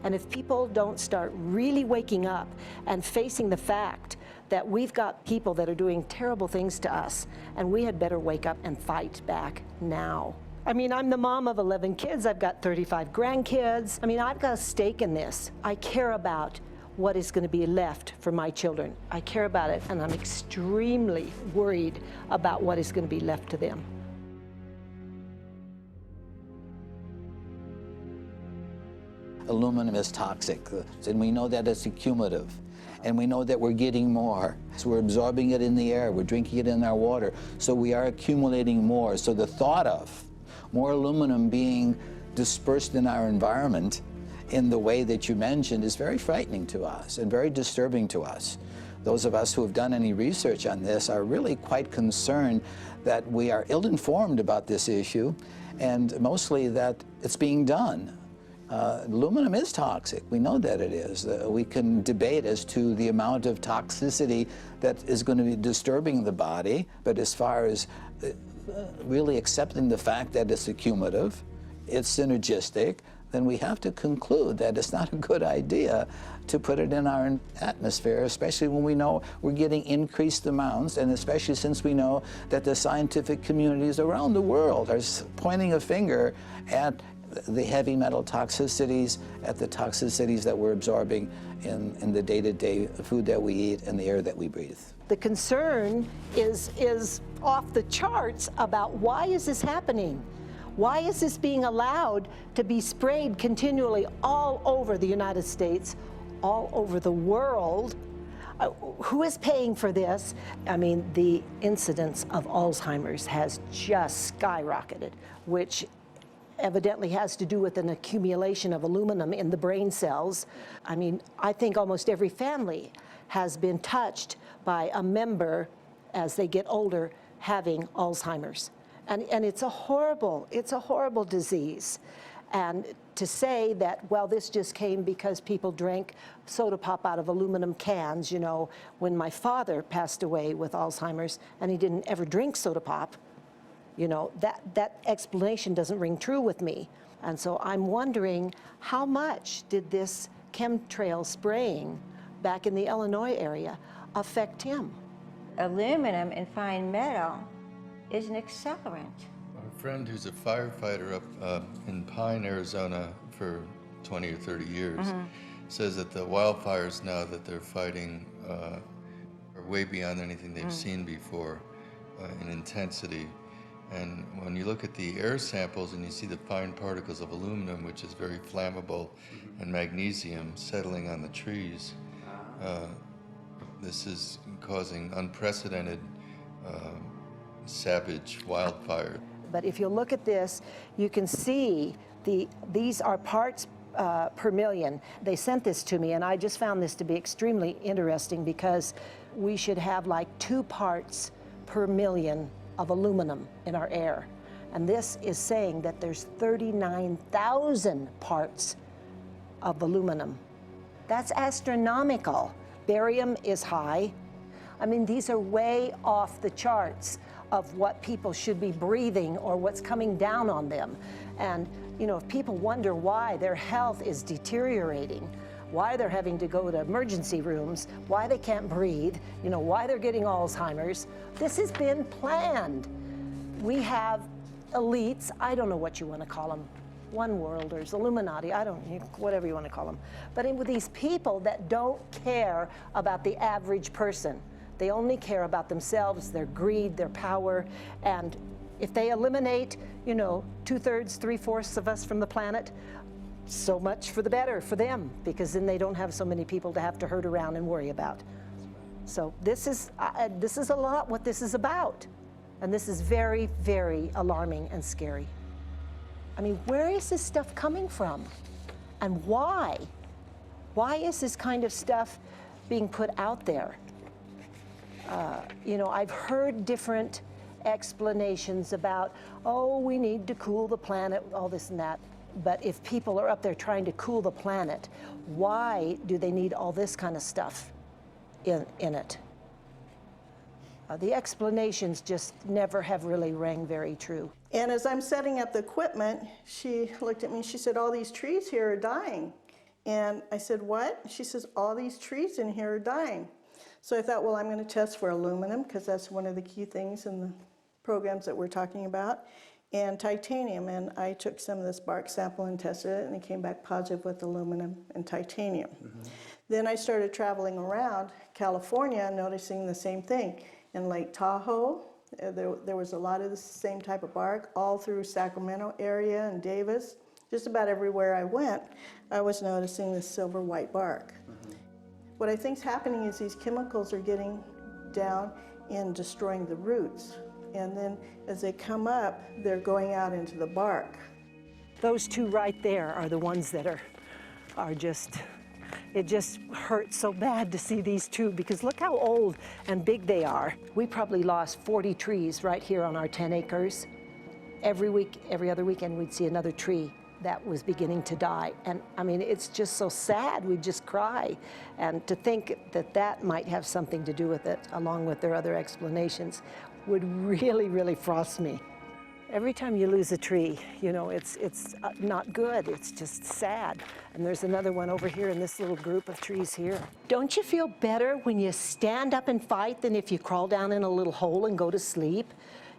And if people don't start really waking up and facing the fact that we've got people that are doing terrible things to us, and we had better wake up and fight back now. I mean, I'm the mom of 11 kids. I've got 35 grandkids. I mean, I've got a stake in this. I care about what is going to be left for my children. I care about it, and I'm extremely worried about what is going to be left to them. Aluminum is toxic, and we know that it's accumulative. And we know that we're getting more. So we're absorbing it in the air, we're drinking it in our water, so we are accumulating more. So the thought of more aluminum being dispersed in our environment in the way that you mentioned is very frightening to us and very disturbing to us. Those of us who have done any research on this are really quite concerned that we are ill-informed about this issue, and mostly that it's being done. Aluminum is toxic. We know that it is. We can debate as to the amount of toxicity that is going to be disturbing the body, but as far as really accepting the fact that it's accumulative, it's synergistic, then we have to conclude that it's not a good idea to put it in our atmosphere, especially when we know we're getting increased amounts, and especially since we know that the scientific communities around the world are pointing a finger at the heavy metal toxicities, at the toxicities that we're absorbing in the day-to-day food that we eat and the air that we breathe. The concern is off the charts about why is this happening? Why is this being allowed to be sprayed continually all over the United States, all over the world? Who is paying for this? I mean, the incidence of Alzheimer's has just skyrocketed, which evidently has to do with an accumulation of aluminum in the brain cells. I mean, I think almost every family has been touched by a member as they get older having Alzheimer's. And it's a horrible disease. And to say that, well, this just came because people drank soda pop out of aluminum cans, you know, when my father passed away with Alzheimer's and he didn't ever drink soda pop, you know, that explanation doesn't ring true with me. And so I'm wondering, how much did this chemtrail spraying back in the Illinois area affect him? Aluminum and fine metal is an accelerant. friend who's a firefighter up in Pine, Arizona for 20 or 30 years says that the wildfires now that they're fighting are way beyond anything they've seen before in intensity. And when you look at the air samples and you see the fine particles of aluminum, which is very flammable, and magnesium settling on the trees, this is causing unprecedented savage wildfire. But if you look at this, you can see these are parts per million. They sent this to me, and I just found this to be extremely interesting because we should have like 2 parts per million of aluminum in our air. And this is saying that there's 39,000 parts of aluminum. That's astronomical. Barium is high. I mean, these are way off the charts of what people should be breathing or what's coming down on them. And, you know, if people wonder why their health is deteriorating, why they're having to go to emergency rooms, why they can't breathe, you know, why they're getting Alzheimer's, this has been planned. We have elites, I don't know what you want to call them, one worlders, Illuminati, I don't, whatever you want to call them. But with these people that don't care about the average person. They only care about themselves, their greed, their power, and if they eliminate, you know, 2/3, 3/4 of us from the planet, so much for the better for them, because then they don't have so many people to have to herd around and worry about. So this is a lot what this is about, and this is very, very alarming and scary. I mean, where is this stuff coming from, and why? Why is this kind of stuff being put out there? You know, I've heard different explanations about, oh, we need to cool the planet, all this and that. But if people are up there trying to cool the planet, why do they need all this kind of stuff in it? The explanations just never have really rang very true. And as I'm setting up the equipment, she looked at me and she said, all these trees here are dying. And I said, what? She says, all these trees in here are dying. So I thought, well, I'm going to test for aluminum, because that's one of the key things in the programs that we're talking about, and titanium. And I took some of this bark sample and tested it, and it came back positive with aluminum and titanium. Then I started traveling around California, noticing the same thing. In Lake Tahoe, there was a lot of the same type of bark, all through Sacramento area and Davis. Just about everywhere I went, I was noticing this silver white bark. What I think is happening is these chemicals are getting down and destroying the roots. And then as they come up, they're going out into the bark. Those 2 right there are the ones that are just, it just hurts so bad to see these 2, because look how old and big they are. We probably lost 40 trees right here on our 10 acres. Every week, every other weekend, we'd see another tree that was beginning to die. And I mean, it's just so sad, we just cry. And to think that that might have something to do with it, along with their other explanations, would really, really frost me. Every time you lose a tree, you know, it's not good, it's just sad. And there's another one over here in this little group of trees here. Don't you feel better when you stand up and fight than if you crawl down in a little hole and go to sleep?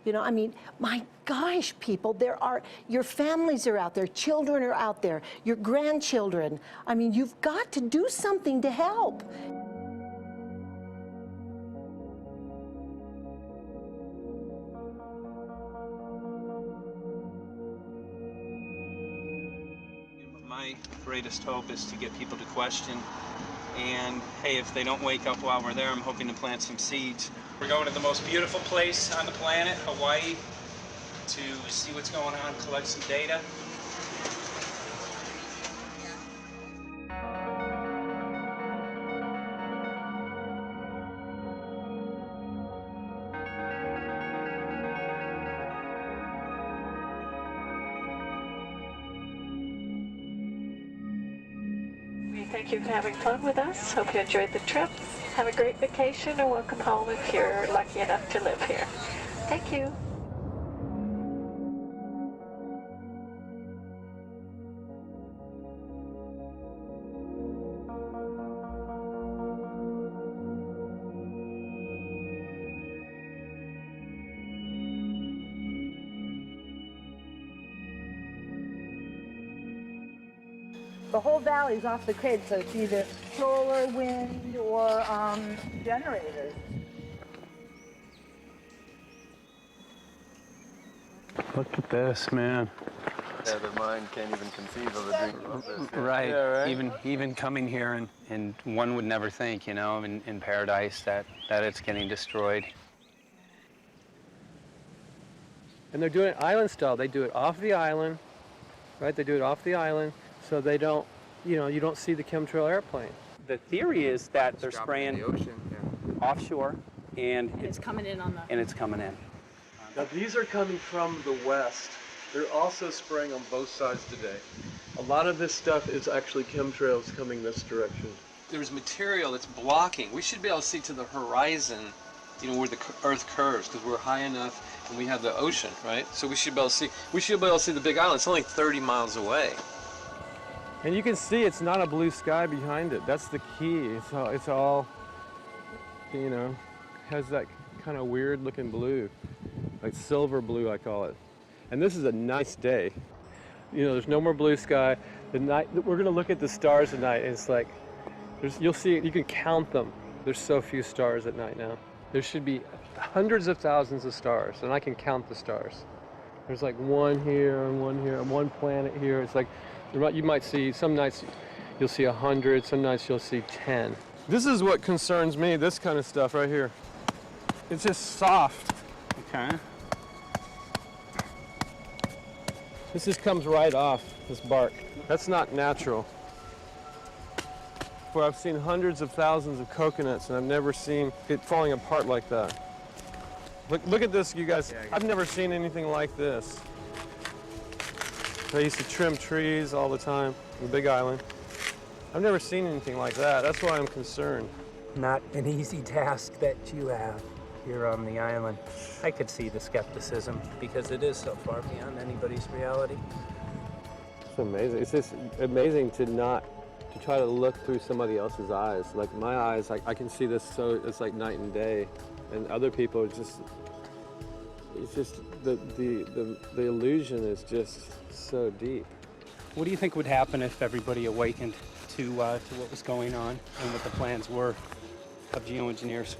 You know, I mean, my gosh, people, your families are out there, children are out there, your grandchildren. I mean, you've got to do something to help. My greatest hope is to get people to question. And hey, if they don't wake up while we're there, I'm hoping to plant some seeds. We're going to the most beautiful place on the planet, Hawaii, to see what's going on, collect some data. We thank you for having fun with us. Hope you enjoyed the trip. Have a great vacation and welcome home if you're lucky enough to live here. Thank you. The whole valley's off the grid, so it's either solar, wind, or generators. Look at this, man. Yeah, their mind can't even conceive of a dream of this. Right. Yeah, right. Even coming here, and one would never think, you know, in paradise that it's getting destroyed. And they're doing it island style. They do it off the island, right? They do it off the island, so they don't, you know, you don't see the chemtrail airplane. The theory is that they're spraying the ocean, offshore, and It's coming in on the... and it's coming in. Now these are coming from the west. They're also spraying on both sides today. A lot of this stuff is actually chemtrails coming this direction. There's material that's blocking. We should be able to see to the horizon, you know, where the Earth curves, because we're high enough and we have the ocean, right? So we should be able to see. We should be able to see the Big Island. It's only 30 miles away. And you can see it's not a blue sky behind it. That's the key. It's all, you know, has that kind of weird looking blue, like silver blue, I call it. And this is a nice day. You know, there's no more blue sky. The night, we're gonna look at the stars at night, and it's like, you'll see, you can count them. There's so few stars at night now. There should be hundreds of thousands of stars, and I can count the stars. There's like one here and one planet here. It's like, you might see, some nights you'll see 100, some nights you'll see 10. This is what concerns me, this kind of stuff right here. It's just soft. Okay. This just comes right off, this bark. That's not natural. Where I've seen hundreds of thousands of coconuts, and I've never seen it falling apart like that. Look at this, you guys. I've never seen anything like this. I used to trim trees all the time on the Big Island. I've never seen anything like that. That's why I'm concerned. Not an easy task that you have here on the island. I could see the skepticism because it is so far beyond anybody's reality. It's amazing. It's just amazing to try to look through somebody else's eyes. Like my eyes, I can see this, so it's like night and day. And other people, it's just the illusion is just so deep. What do you think would happen if everybody awakened to what was going on and what the plans were of geoengineers?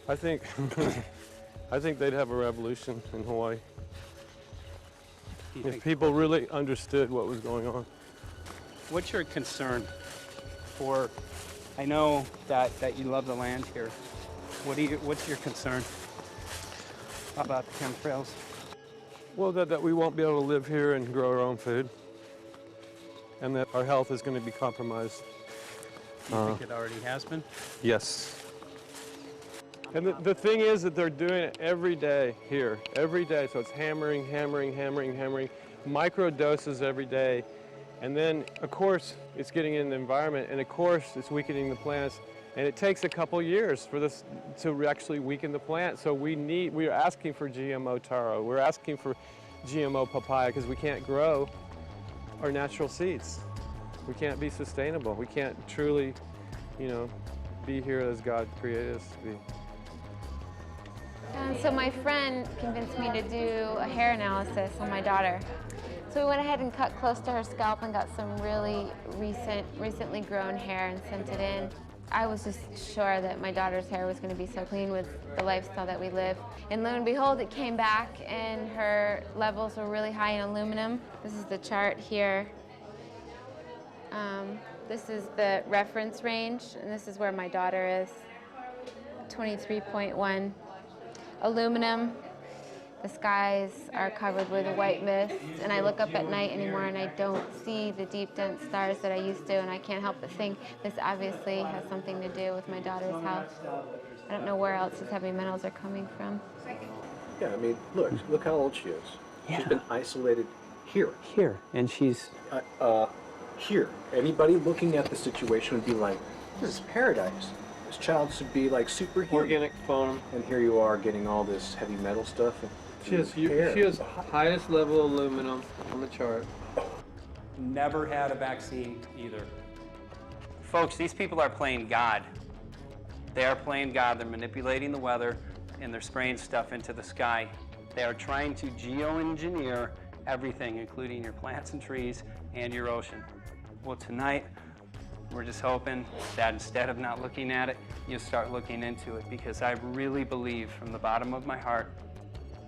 I think they'd have a revolution in Hawaii. If people really understood what was going on. What's your concern for, I know that you love the land here. What's your concern about the chemtrails? Well, that we won't be able to live here and grow our own food. And that our health is going to be compromised. Do you think it already has been? Yes. And the thing is that they're doing it every day here, every day. So it's hammering, micro doses every day. And then, of course, it's getting in the environment, and of course, it's weakening the plants. And it takes a couple years for this to actually weaken the plant. So we are asking for GMO taro. We're asking for GMO papaya because we can't grow our natural seeds. We can't be sustainable. We can't truly, you know, be here as God created us to be. And so my friend convinced me to do a hair analysis on my daughter. So we went ahead and cut close to her scalp and got some really recently grown hair and sent it in. I was just sure that my daughter's hair was going to be so clean with the lifestyle that we live. And lo and behold, it came back and her levels were really high in aluminum. This is the chart here. This is the reference range, and this is where my daughter is, 23.1. Aluminum. The skies are covered with a white mist, and I look up at night anymore and I don't see the deep, dense stars that I used to, and I can't help but think this obviously has something to do with my daughter's health. I don't know where else these heavy metals are coming from. Yeah, I mean, look how old she is. Yeah. She's been isolated here. Here, and she's... Here. Anybody looking at the situation would be like, this is paradise. This child should be like superhuman. Organic farm. And here you are getting all this heavy metal stuff. She has highest level aluminum on the chart. Never had a vaccine either. Folks, these people are playing God. They are playing God. They're manipulating the weather, and they're spraying stuff into the sky. They are trying to geoengineer everything, including your plants and trees and your ocean. Well, tonight, we're just hoping that instead of not looking at it, you start looking into it, because I really believe from the bottom of my heart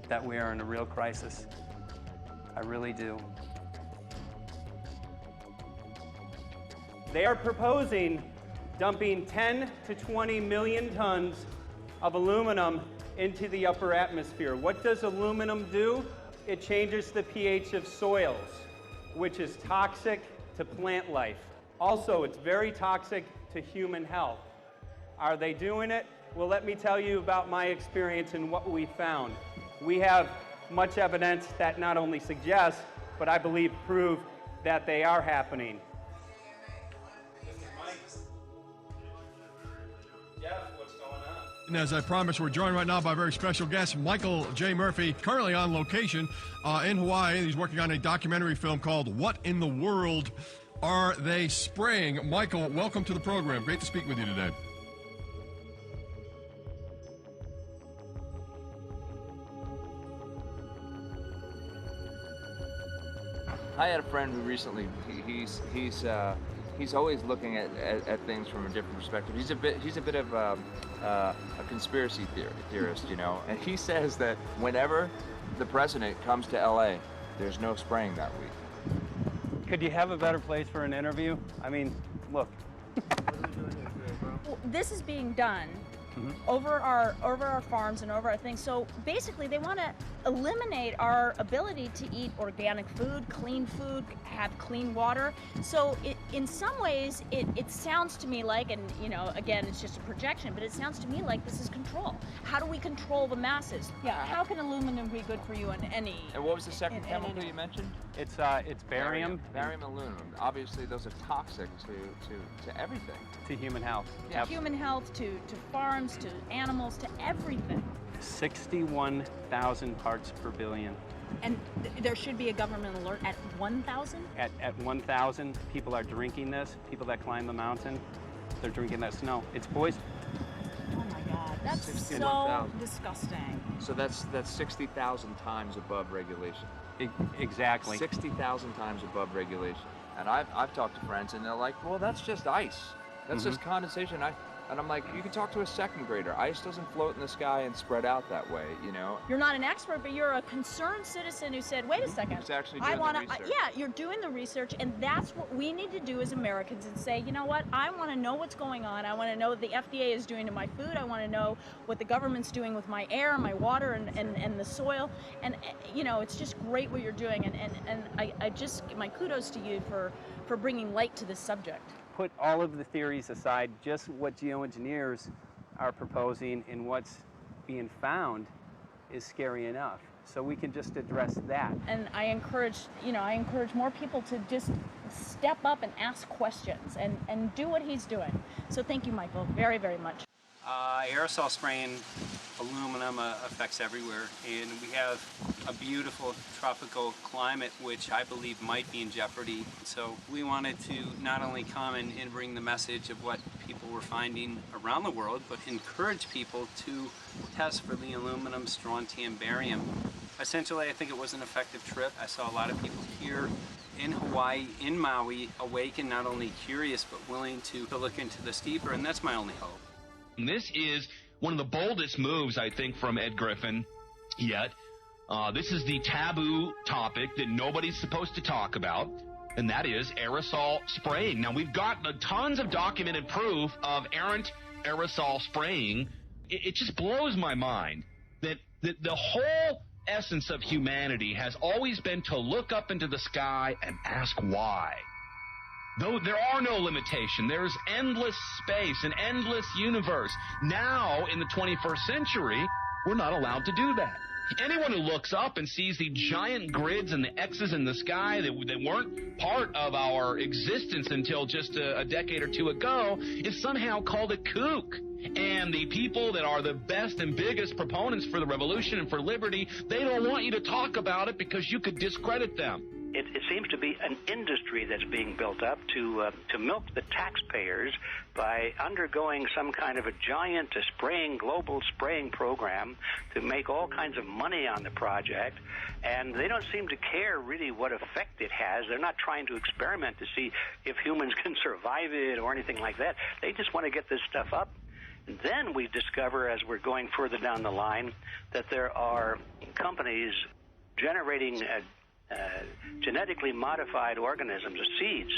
that we are in a real crisis. I really do. They are proposing dumping 10 to 20 million tons of aluminum into the upper atmosphere. What does aluminum do? It changes the pH of soils, which is toxic to plant life. Also, it's very toxic to human health. Are they doing it? Well, let me tell you about my experience and what we found. We have much evidence that not only suggests, but I believe prove that they are happening. And as I promised, we're joined right now by a very special guest, Michael J. Murphy, currently on location in Hawaii. He's working on a documentary film called What in the World Are They Spraying? Michael, welcome to the program. Great to speak with you today. I had a friend who recently, he's always looking at things from a different perspective. He's a bit of a conspiracy theorist, you know, and he says that whenever the president comes to LA, there's no spraying that week. Could you have a better place for an interview? I mean, look. Well, this is being done over our farms and over our things. So basically, they want to eliminate our ability to eat organic food, have clean water. So in some ways, it sounds to me like, and you know, again, it's just a projection, but it sounds to me like this is control. How do we control the masses? Yeah. How can aluminum be good for you in any? And what was the second chemical you mentioned? It's barium. Barium aluminum. Obviously, those are toxic to everything. To human health. To human health, to farms, to animals, to everything. 61,000 parts per billion. And there should be a government alert at 1,000? At 1,000, people are drinking this. People that climb the mountain, they're drinking that snow. It's poison. Oh my God, that's so disgusting. So that's 60,000 times above regulation. Exactly. 60,000 times above regulation. And I've talked to friends, and they're like, well, that's just ice. That's just condensation. And I'm like, you can talk to a second grader. Ice doesn't float in the sky and spread out that way, you know? You're not an expert, but you're a concerned citizen who said, wait a second. Who's actually doing the research. Yeah, you're doing the research, and that's what we need to do as Americans and say, you know what, I want to know what's going on. I want to know what the FDA is doing to my food. I want to know what the government's doing with my air, my water, and the soil. And, you know, it's just great what you're doing. And I just, my kudos to you for bringing light to this subject. Put all of the theories aside, just what geoengineers are proposing and what's being found is scary enough. So we can just address that. And I encourage more people to just step up and ask questions and do what he's doing. So thank you, Michael, very, very much. Aerosol spraying aluminum affects everywhere, and we have a beautiful tropical climate which I believe might be in jeopardy. So we wanted to not only come and bring the message of what people were finding around the world, but encourage people to test for the aluminum, strontium, barium. Essentially, I think it was an effective trip. I saw a lot of people here in Hawaii, in Maui, awake and not only curious, but willing to look into this deeper, and that's my only hope. This is one of the boldest moves, I think, from Ed Griffin yet. This is the taboo topic that nobody's supposed to talk about, and that is aerosol spraying. Now, we've got tons of documented proof of errant aerosol spraying. It just blows my mind that the whole essence of humanity has always been to look up into the sky and ask why. Though there are no limitations, there's endless space, an endless universe. Now, in the 21st century, we're not allowed to do that. Anyone who looks up and sees the giant grids and the X's in the sky that weren't part of our existence until just a decade or two ago is somehow called a kook. And the people that are the best and biggest proponents for the revolution and for liberty, they don't want you to talk about it because you could discredit them. It seems to be an industry that's being built up to milk the taxpayers by undergoing some kind of a giant global spraying program to make all kinds of money on the project. And they don't seem to care really what effect it has. They're not trying to experiment to see if humans can survive it or anything like that. They just want to get this stuff up. And then we discover, as we're going further down the line, that there are companies generating genetically modified organisms, seeds,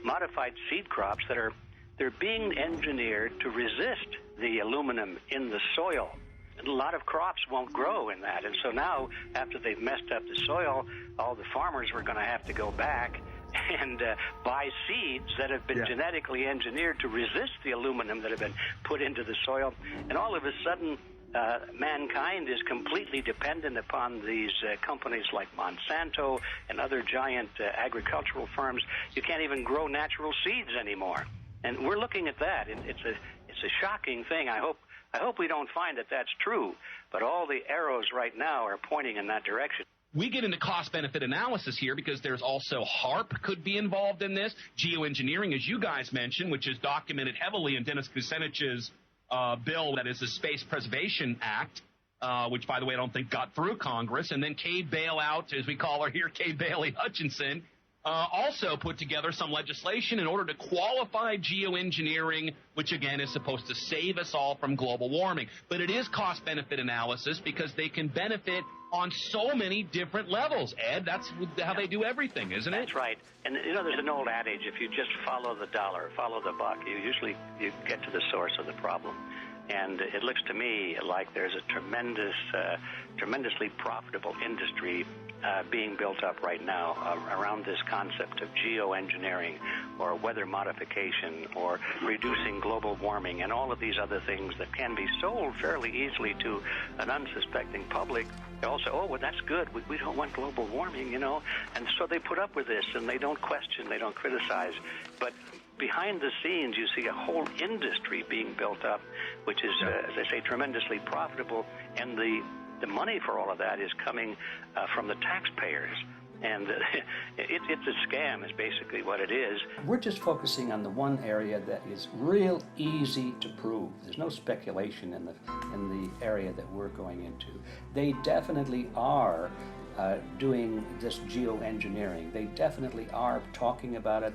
modified seed crops they're being engineered to resist the aluminum in the soil. And a lot of crops won't grow in that. And so now, after they've messed up the soil, all the farmers were going to have to go back and buy seeds that have been genetically engineered to resist the aluminum that have been put into the soil. And all of a sudden, mankind is completely dependent upon these companies like Monsanto and other giant agricultural firms. You can't even grow natural seeds anymore. And we're looking at that. It's a shocking thing. I hope we don't find that that's true. But all the arrows right now are pointing in that direction. We get into cost-benefit analysis here because there's also HARP could be involved in this. Geoengineering, as you guys mentioned, which is documented heavily in Dennis Kucinich's bill, that is the Space Preservation Act, which, by the way, I don't think got through Congress. And then Kay Bailout, as we call her here, Kay Bailey Hutchinson, also put together some legislation in order to qualify geoengineering, which, again, is supposed to save us all from global warming. But it is cost-benefit analysis because they can benefit on so many different levels. Ed, that's how they do everything, isn't it? That's right. And, you know, there's an old adage, if you just follow the dollar, follow the buck, you get to the source of the problem. And it looks to me like there's a tremendously profitable industry being built up right now around this concept of geoengineering or weather modification or reducing global warming and all of these other things that can be sold fairly easily to an unsuspecting public. They all say, oh, well, that's good. We don't want global warming, you know. And so they put up with this, and they don't question, they don't criticize. But behind the scenes, you see a whole industry being built up, which is, as I say, tremendously profitable. And the money for all of that is coming from the taxpayers. And it's a scam is basically what it is. We're just focusing on the one area that is real easy to prove. There's no speculation in the area that we're going into. They definitely are doing this geoengineering. They definitely are talking about it.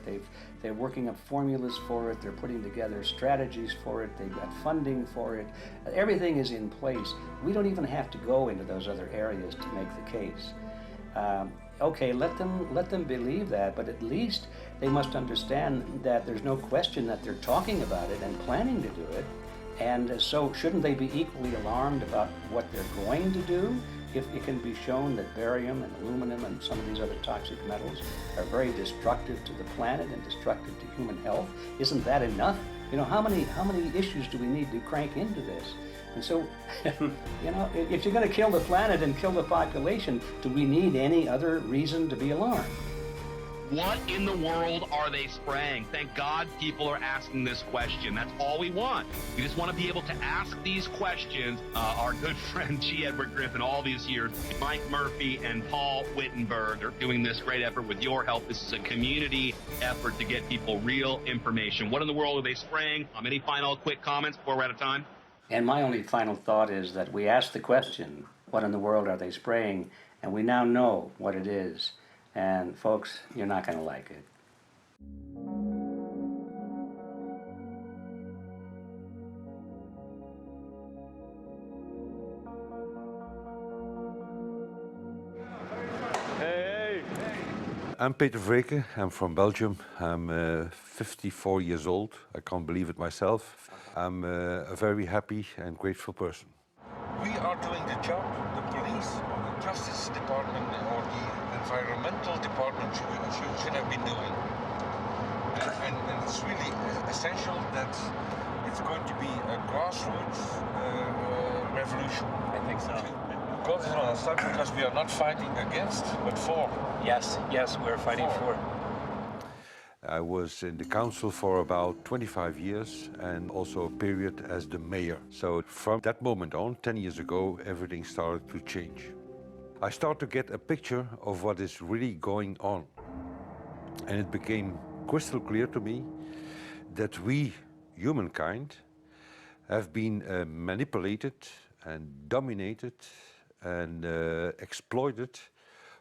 They're working up formulas for it. They're putting together strategies for it. They've got funding for it. Everything is in place. We don't even have to go into those other areas to make the case. Okay, let them believe that, but at least they must understand that there's no question that they're talking about it and planning to do it. And so shouldn't they be equally alarmed about what they're going to do if it can be shown that barium and aluminum and some of these other toxic metals are very destructive to the planet and destructive to human health? Isn't that enough? You know, how many issues do we need to crank into this? And so, you know, if you're going to kill the planet and kill the population, do we need any other reason to be alarmed? What in the world are they spraying? Thank God people are asking this question. That's all we want. We just want to be able to ask these questions. Our good friend G. Edward Griffin, all these years, Mike Murphy and Paul Wittenberg are doing this great effort with your help. This is a community effort to get people real information. What in the world are they spraying? Any final quick comments before we're out of time? And my only final thought is that we asked the question, what in the world are they spraying? And we now know what it is. And folks, you're not going to like it. I'm Peter Vreken. I'm from Belgium. I'm 54 years old. I can't believe it myself. I'm a very happy and grateful person. We are doing the job the police or the Justice Department or the Environmental Department should have been doing. And it's really essential that it's going to be a grassroots revolution. I think so. God is on our side because we are not fighting against, but for. Yes, we're fighting for. I was in the council for about 25 years and also a period as the mayor. So from that moment on, 10 years ago, everything started to change. I start to get a picture of what is really going on. And it became crystal clear to me that we, humankind, have been manipulated and dominated and exploited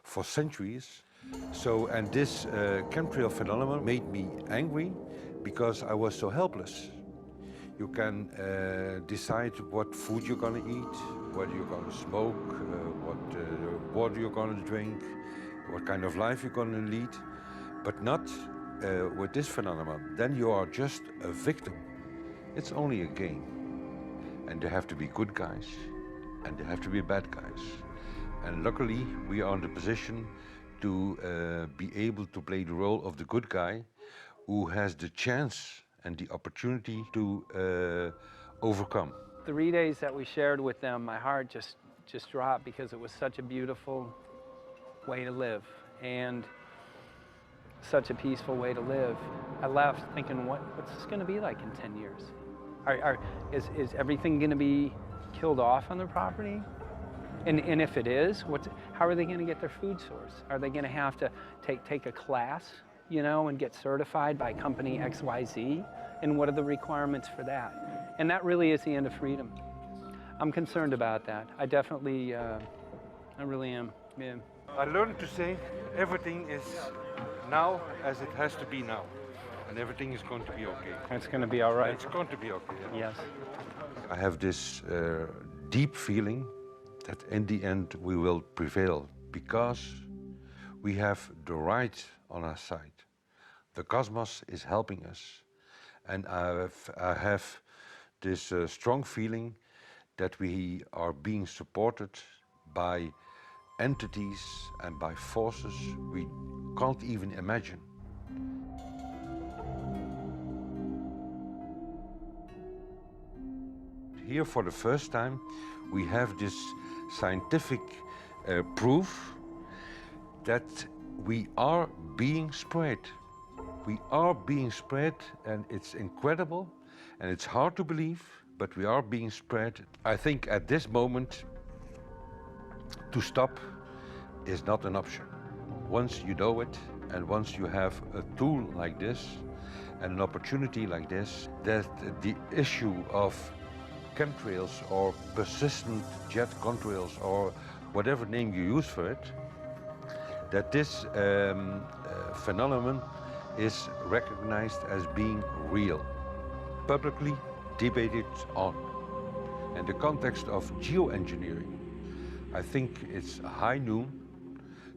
for centuries. So, and this chemtrail phenomenon made me angry because I was so helpless. You can decide what food you're gonna eat, whether you're gonna smoke, what water you're gonna drink, what kind of life you're gonna lead, but not with this phenomenon. Then you are just a victim. It's only a game. And there have to be good guys, and there have to be bad guys. And luckily, we are in the position to be able to play the role of the good guy who has the chance and the opportunity to overcome. 3 days that we shared with them, my heart just dropped because it was such a beautiful way to live and such a peaceful way to live. I left thinking, what's this going to be like in 10 years? Is everything going to be killed off on their property? And if it is, how are they going to get their food source? Are they going to have to take a class, you know, and get certified by company XYZ? And what are the requirements for that? And that really is the end of freedom. I'm concerned about that. I definitely, I really am, yeah. I learned to say everything is now as it has to be now. And everything is going to be okay. It's going to be all right. It's going to be okay. Yes. I have this deep feeling that in the end we will prevail because we have the right on our side. The cosmos is helping us. And I have this strong feeling that we are being supported by entities and by forces we can't even imagine. Here for the first time we have this scientific proof that we are being spread. We are being spread, and it's incredible and it's hard to believe, but we are being spread. I think at this moment to stop is not an option. Once you know it and once you have a tool like this and an opportunity like this, that the issue of chemtrails or persistent jet contrails or whatever name you use for it, that this phenomenon is recognized as being real, publicly debated on. In the context of geoengineering, I think it's high noon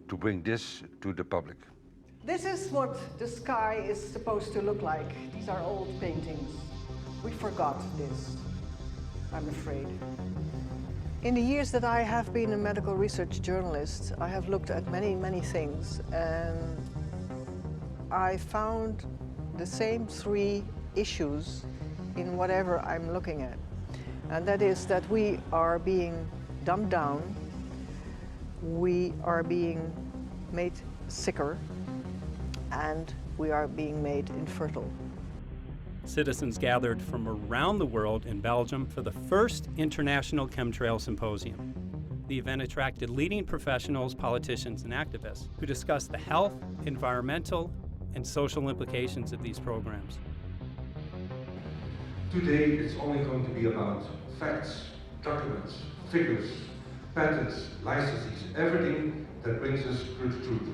to bring this to the public. This is what the sky is supposed to look like. These are old paintings. We forgot this, I'm afraid. In the years that I have been a medical research journalist, I have looked at many, many things, and I found the same three issues in whatever I'm looking at. And that is that we are being dumbed down, we are being made sicker, and we are being made infertile. Citizens gathered from around the world in Belgium for the first International Chemtrail Symposium. The event attracted leading professionals, politicians, and activists who discussed the health, environmental, and social implications of these programs. Today it's only going to be about facts, documents, figures, patents, licenses, everything that brings us to the truth.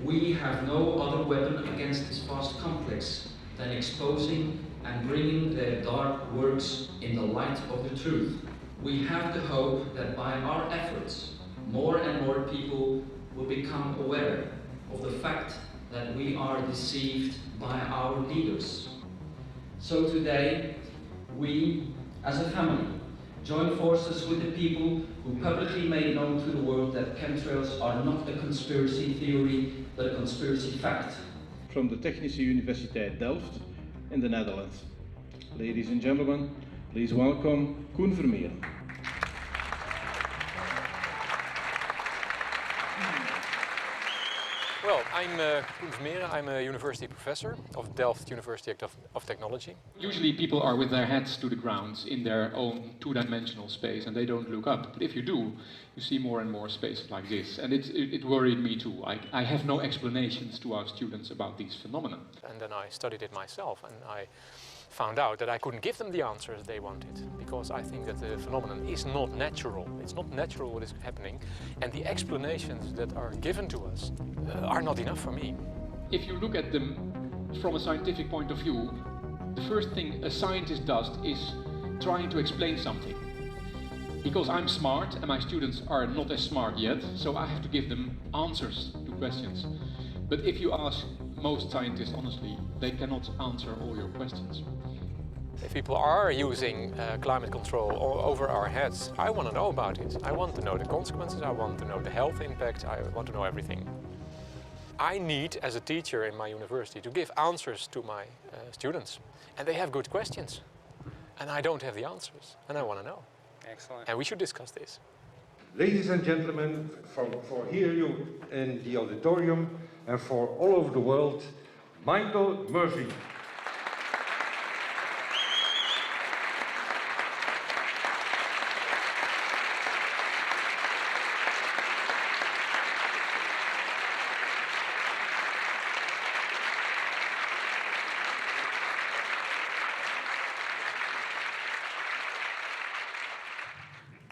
We have no other weapon against this vast complex than exposing and bringing their dark works in the light of the truth. We have the hope that by our efforts, more and more people will become aware of the fact that we are deceived by our leaders. So today, we, as a family, join forces with the people who publicly made known to the world that chemtrails are not a conspiracy theory, but a conspiracy fact. From the Technische Universiteit Delft in the Netherlands. Ladies and gentlemen, please welcome Koen Vermeer. Well, I'm Koen Vermeeren. I'm a university professor of Delft University of Technology. Usually people are with their heads to the ground in their own two-dimensional space and they don't look up. But if you do, you see more and more spaces like this. And it worried me too. I have no explanations to our students about these phenomena. And then I studied it myself and I found out that I couldn't give them the answers they wanted because I think that the phenomenon is not natural. It's not natural what is happening, and the explanations that are given to us are not enough for me. If you look at them from a scientific point of view, the first thing a scientist does is trying to explain something. Because I'm smart and my students are not as smart yet, so I have to give them answers to questions. But if you ask most scientists honestly, they cannot answer all your questions. If people are using climate control over our heads, I want to know about it. I want to know the consequences, I want to know the health impact, I want to know everything. I need, as a teacher in my university, to give answers to my students. And they have good questions. And I don't have the answers, and I want to know. Excellent. And we should discuss this. Ladies and gentlemen, for here you in the auditorium and for all over the world, Michael Murphy.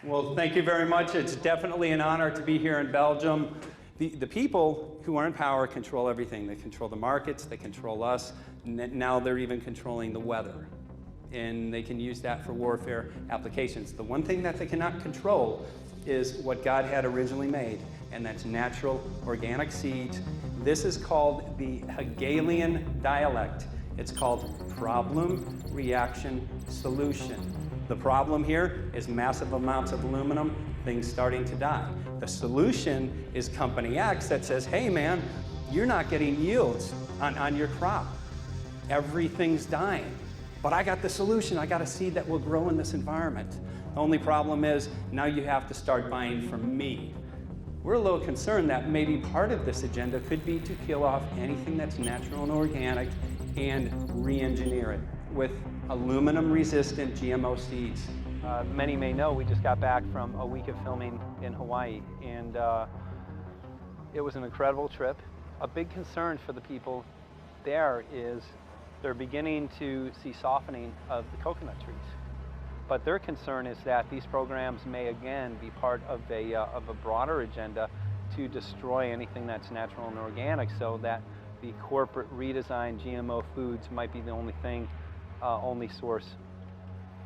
Well, thank you very much. It's definitely an honor to be here in Belgium. The people who are in power control everything. They control the markets, they control us, now they're even controlling the weather. And they can use that for warfare applications. The one thing that they cannot control is what God had originally made, and that's natural organic seeds. This is called the Hegelian dialect. It's called problem, reaction, solution. The problem here is massive amounts of aluminum, things starting to die. The solution is company X that says, hey man, you're not getting yields on your crop. Everything's dying. But I got the solution, I got a seed that will grow in this environment. The only problem is now you have to start buying from me. We're a little concerned that maybe part of this agenda could be to kill off anything that's natural and organic and re-engineer it with aluminum-resistant GMO seeds. Many may know we just got back from a week of filming in Hawaii, and it was an incredible trip. A big concern for the people there is they're beginning to see softening of the coconut trees. But their concern is that these programs may again be part of a broader agenda to destroy anything that's natural and organic, so that the corporate redesigned GMO foods might be the only thing, only source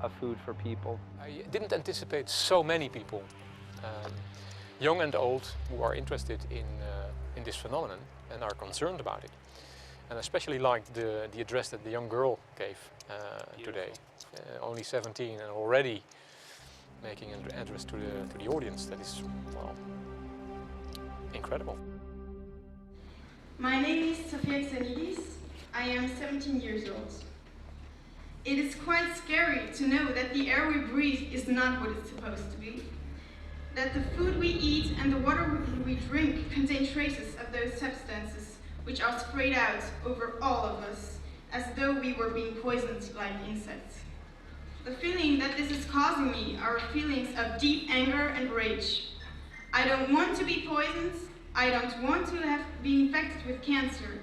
of food for people. I didn't anticipate so many people, young and old, who are interested in this phenomenon and are concerned about it. And I especially liked the address that the young girl gave today. Only 17 and already making an address to the audience. That is, well, incredible. My name is Sofia Xenidis. I am 17 years old. It is quite scary to know that the air we breathe is not what it's supposed to be. That the food we eat and the water we drink contain traces of those substances which are sprayed out over all of us as though we were being poisoned like insects. The feeling that this is causing me are feelings of deep anger and rage. I don't want to be poisoned. I don't want to be infected with cancer.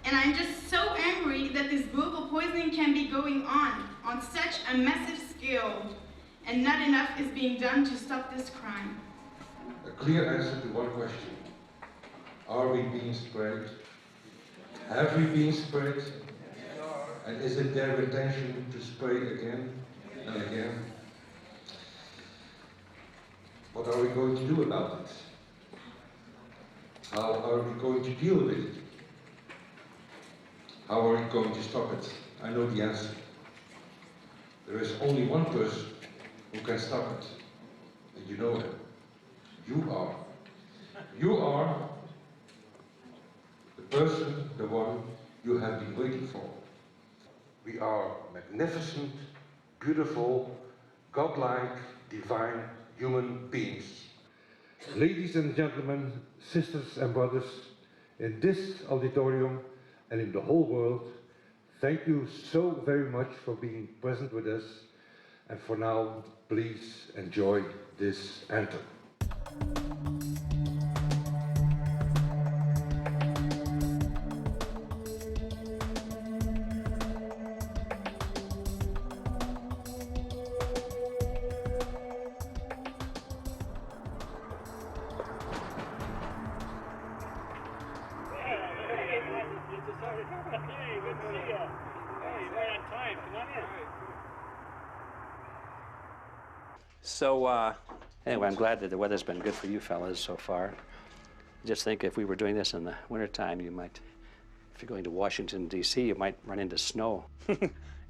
And I'm just so angry that this global poisoning can be going on such a massive scale, and not enough is being done to stop this crime. A clear answer to one question. Are we being sprayed? Have we been sprayed? And is it their intention to spray again and again? What are we going to do about it? How are we going to deal with it? How are we going to stop it? I know the answer. There is only one person who can stop it. And you know him. You are. You are the person, the one you have been waiting for. We are magnificent, beautiful, godlike, divine human beings. Ladies and gentlemen, sisters and brothers, in this auditorium and in the whole world, thank you so very much for being present with us. And for now, please enjoy this anthem. So anyway, I'm glad that the weather's been good for you fellas so far. Just think if we were doing this in the wintertime, you might, if you're going to Washington, D.C., you might run into snow.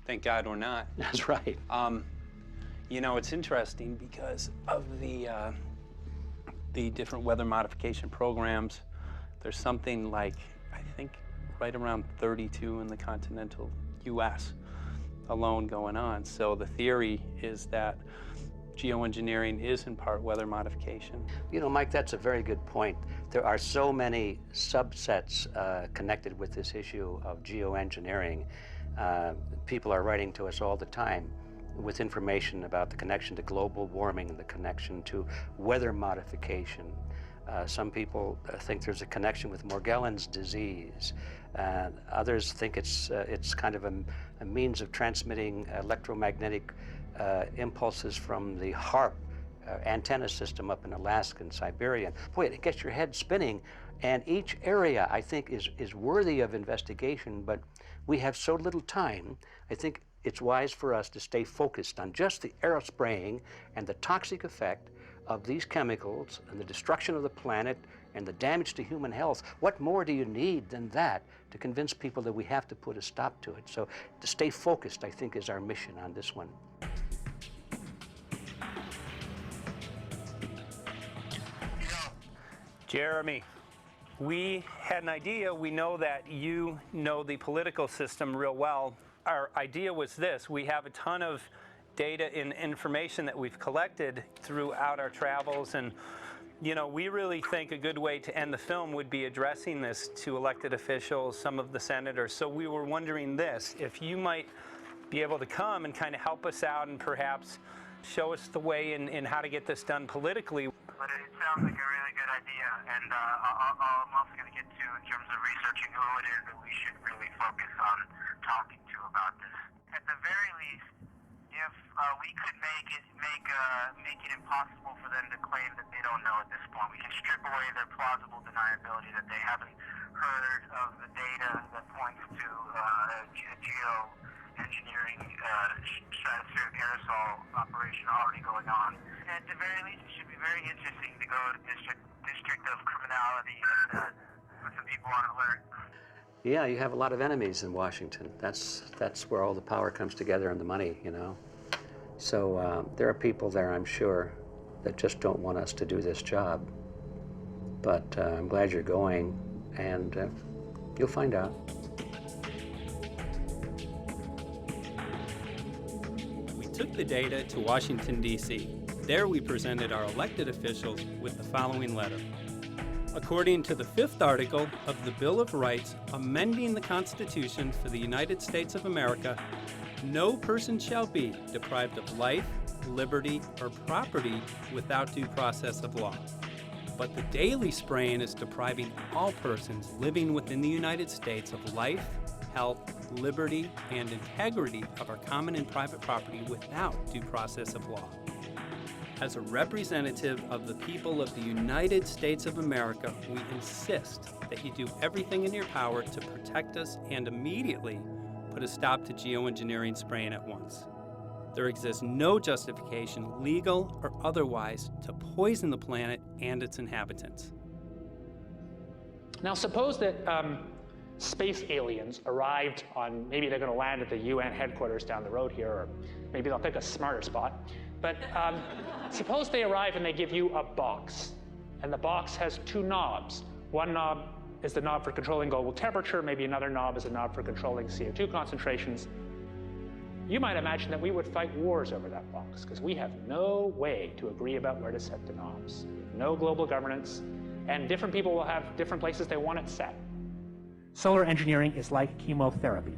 Thank God we're not. That's right. You know, it's interesting because of the different weather modification programs. There's something like, I think, right around 32 in the continental U.S. alone going on. So the theory is that geoengineering is in part weather modification. You know, Mike, that's a very good point. There are so many subsets connected with this issue of geoengineering. People are writing to us all the time with information about the connection to global warming and the connection to weather modification. Some people think there's a connection with Morgellons disease. Others think it's kind of a means of transmitting electromagnetic impulses from the HARP antenna system up in Alaska and Siberia. Boy, it gets your head spinning. And each area, I think, is worthy of investigation, but we have so little time. I think it's wise for us to stay focused on just the aerospraying and the toxic effect of these chemicals and the destruction of the planet and the damage to human health. What more do you need than that to convince people that we have to put a stop to it? So to stay focused, I think, is our mission on this one. Jeremy, we had an idea. We know that you know the political system real well. Our idea was this. We have a ton of data and information that we've collected throughout our travels, and you know, we really think a good way to end the film would be addressing this to elected officials, some of the senators. So we were wondering this, if you might be able to come and kind of help us out and perhaps show us the way in how to get this done politically. But it sounds like a really good idea, and I'm also going to get to, in terms of researching who it is that we should really focus on talking to about this. At the very least, if we could make it impossible for them to claim that they don't know at this point, we can strip away their plausible deniability that they haven't heard of the data that points to geoengineering stratospheric aerosol operation already going on. At the very least, it should be very interesting to go to district of criminality and put some people on alert. Yeah, you have a lot of enemies in Washington. That's where all the power comes together and the money, you know. So there are people there, I'm sure, that just don't want us to do this job. But I'm glad you're going, and you'll find out. We took the data to Washington, D.C. There we presented our elected officials with the following letter. According to the 5th article of the Bill of Rights amending the Constitution for the United States of America, no person shall be deprived of life, liberty, or property without due process of law. But the daily spraying is depriving all persons living within the United States of life, health, liberty, and integrity of our common and private property without due process of law. As a representative of the people of the United States of America, we insist that you do everything in your power to protect us and immediately put a stop to geoengineering spraying at once. There exists no justification, legal or otherwise, to poison the planet and its inhabitants. Now suppose that space aliens arrived on, maybe they're going to land at the UN headquarters down the road here, or maybe they'll pick a smarter spot. But suppose they arrive and they give you a box, and the box has 2 knobs. One knob is the knob for controlling global temperature, maybe another knob is a knob for controlling CO2 concentrations. You might imagine that we would fight wars over that box, because we have no way to agree about where to set the knobs. No global governance, and different people will have different places they want it set. Solar engineering is like chemotherapy.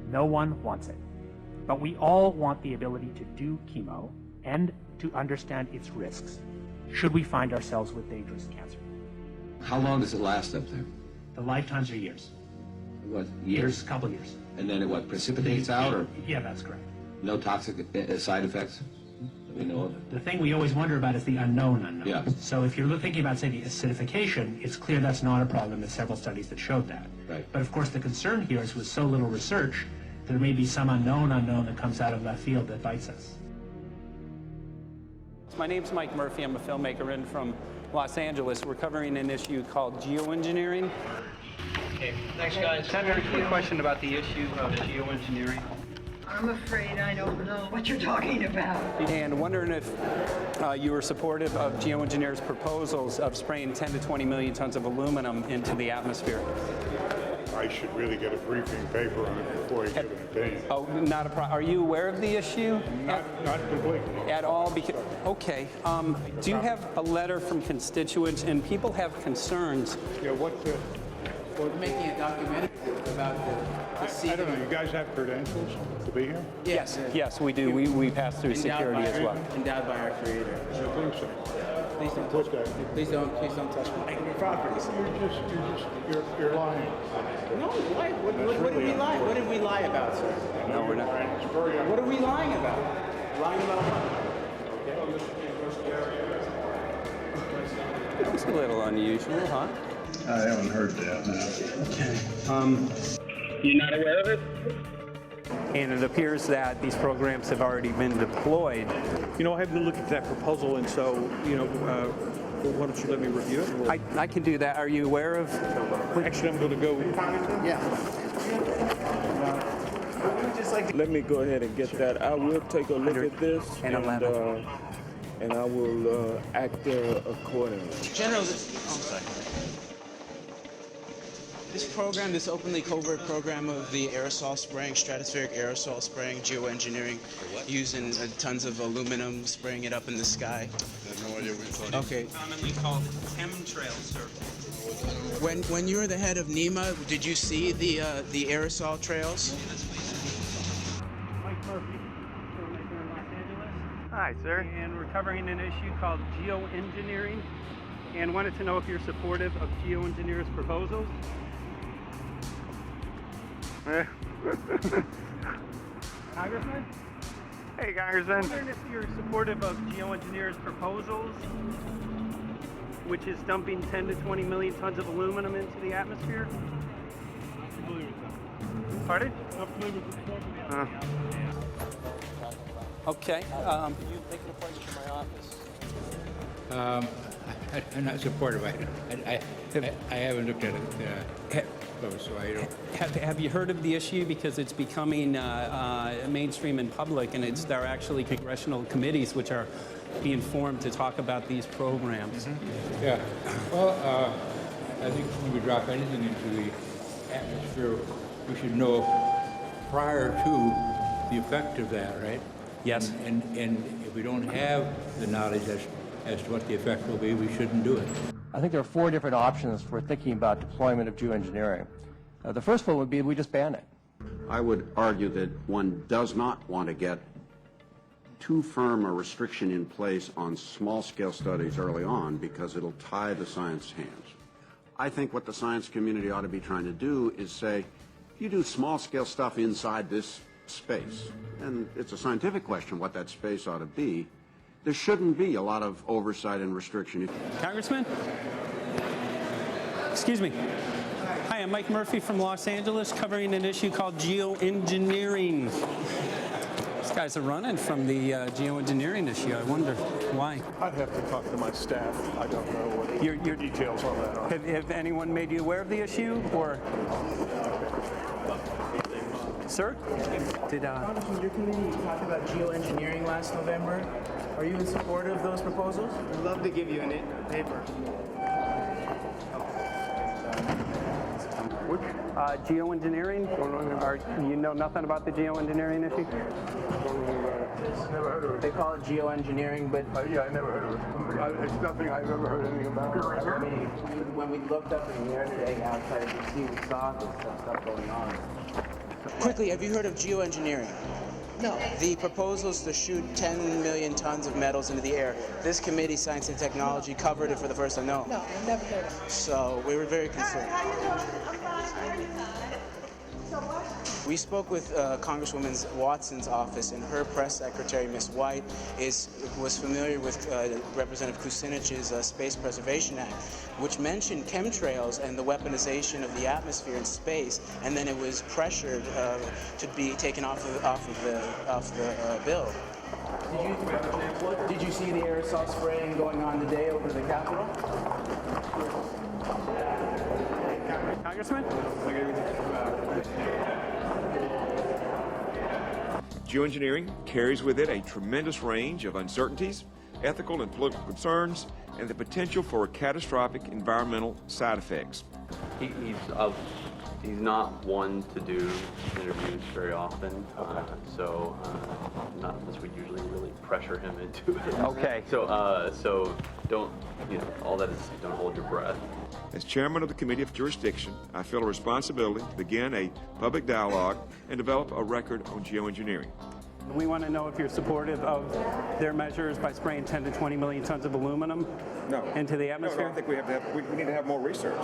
No one wants it. But we all want the ability to do chemo and to understand its risks, should we find ourselves with dangerous cancer. How long does it last up there? The lifetimes are years. What, years? A couple years. And then it what, precipitates out, or Yeah, that's correct. no toxic side effects that we know of? The thing we always wonder about is the unknown. Yeah. So if you're thinking about, say, the acidification, it's clear that's not a problem. There's several studies that showed that. Right. But of course, the concern here is with so little research, there may be some unknown that comes out of left field that bites us. My name's Mike Murphy. I'm a filmmaker in from Los Angeles. We're covering an issue called geoengineering. Okay, thanks guys. Senator, a question about the issue of geoengineering. I'm afraid I don't know what you're talking about. And wondering if you were supportive of geoengineers' proposals of spraying 10 to 20 million tons of aluminum into the atmosphere. I should really get a briefing paper on it before I give an opinion. Oh, not a problem. Are you aware of the issue? Not completely. At all? Because, okay. Do you have a letter from constituents, and people have concerns? Yeah, We're making a documentary about the I don't know, you guys have credentials to be here? Yes, yes, we do. We pass through security as well. Endowed by our Creator. I think so. Please don't touch my property. You're lying. No, why? What did we lie? What did we lie about, sir? No, we're not. What are we lying about? Lying about what? That was a little unusual, huh? I haven't heard that. Okay. You're not aware of it? And it appears that these programs have already been deployed. You know, I haven't looked at that proposal, and so, why don't you let me review it? I can do that. Are you aware of? Actually, I'm going to go. Yeah. Let me go ahead and get that. I will take a look at this, and I will act accordingly. General, this program, this openly covert program of the aerosol spraying, stratospheric aerosol spraying, geoengineering, using tons of aluminum, spraying it up in the sky. I have no idea what you're talking about. Okay. Commonly called chemtrail survey. When you were the head of NEMA, did you see the aerosol trails? Mike Murphy, filmmaker in Los Angeles. Hi, sir. And we're covering an issue called geoengineering, and wanted to know if you're supportive of geoengineers' proposals. Congressman? Hey, Congressman. I'm wondering if you're supportive of geoengineers' proposals, which is dumping 10 to 20 million tons of aluminum into the atmosphere. Pardon? Okay. You make an appointment to my office. I'm not supportive of it. I haven't looked at it close, so I don't. Have you heard of the issue? Because it's becoming mainstream in public, and there are actually congressional committees which are being formed to talk about these programs. Mm-hmm. Yeah. Well, I think when we drop anything into the atmosphere, we should know prior to the effect of that, right? Yes. And if we don't have the knowledge as to what the effect will be, we shouldn't do it. I think there are 4 different options for thinking about deployment of geoengineering. The first one would be we just ban it. I would argue that one does not want to get too firm a restriction in place on small-scale studies early on because it'll tie the science hands. I think what the science community ought to be trying to do is say, you do small-scale stuff inside this space, and it's a scientific question what that space ought to be, there shouldn't be a lot of oversight and restriction. Congressman? Excuse me. Hi, I'm Mike Murphy from Los Angeles, covering an issue called geoengineering. These guys are running from the geoengineering issue. I wonder why. I'd have to talk to my staff. I don't know what your details on that are. Have anyone made you aware of the issue, or? Sir? Congressman, your committee talked about geoengineering last November. Are you in support of those proposals? I'd love to give you a paper. Which? Geoengineering? Or you know nothing about the geoengineering issue? Never heard of it. They call it geoengineering, but yeah, I never heard of it. It's nothing I've ever heard anything about. I mean, when we looked up in the air today outside of the sea, we saw this stuff going on. Quickly, have you heard of geoengineering? No. The proposal is to shoot 10 million tons of metals into the air. This committee, Science and Technology, covered it for the first time. No, I've never heard of it. So we were very concerned. How you doing? I'm fine. How are you? So what? We spoke with Congresswoman Watson's office, and her press secretary, Ms. White, was familiar with Representative Kucinich's Space Preservation Act, which mentioned chemtrails and the weaponization of the atmosphere and space, and then it was pressured to be taken off the bill. Did you see the aerosol spraying going on today over the Capitol? Congressman? Geoengineering carries with it a tremendous range of uncertainties, ethical and political concerns, and the potential for catastrophic environmental side effects. He's not one to do interviews very often, not unless we usually really pressure him into it. Okay. So don't, all that is, don't hold your breath. As chairman of the Committee of Jurisdiction, I feel a responsibility to begin a public dialogue and develop a record on geoengineering. We want to know if you're supportive of their measures by spraying 10 to 20 million tons of aluminum into the atmosphere? No, I think we need to have more research.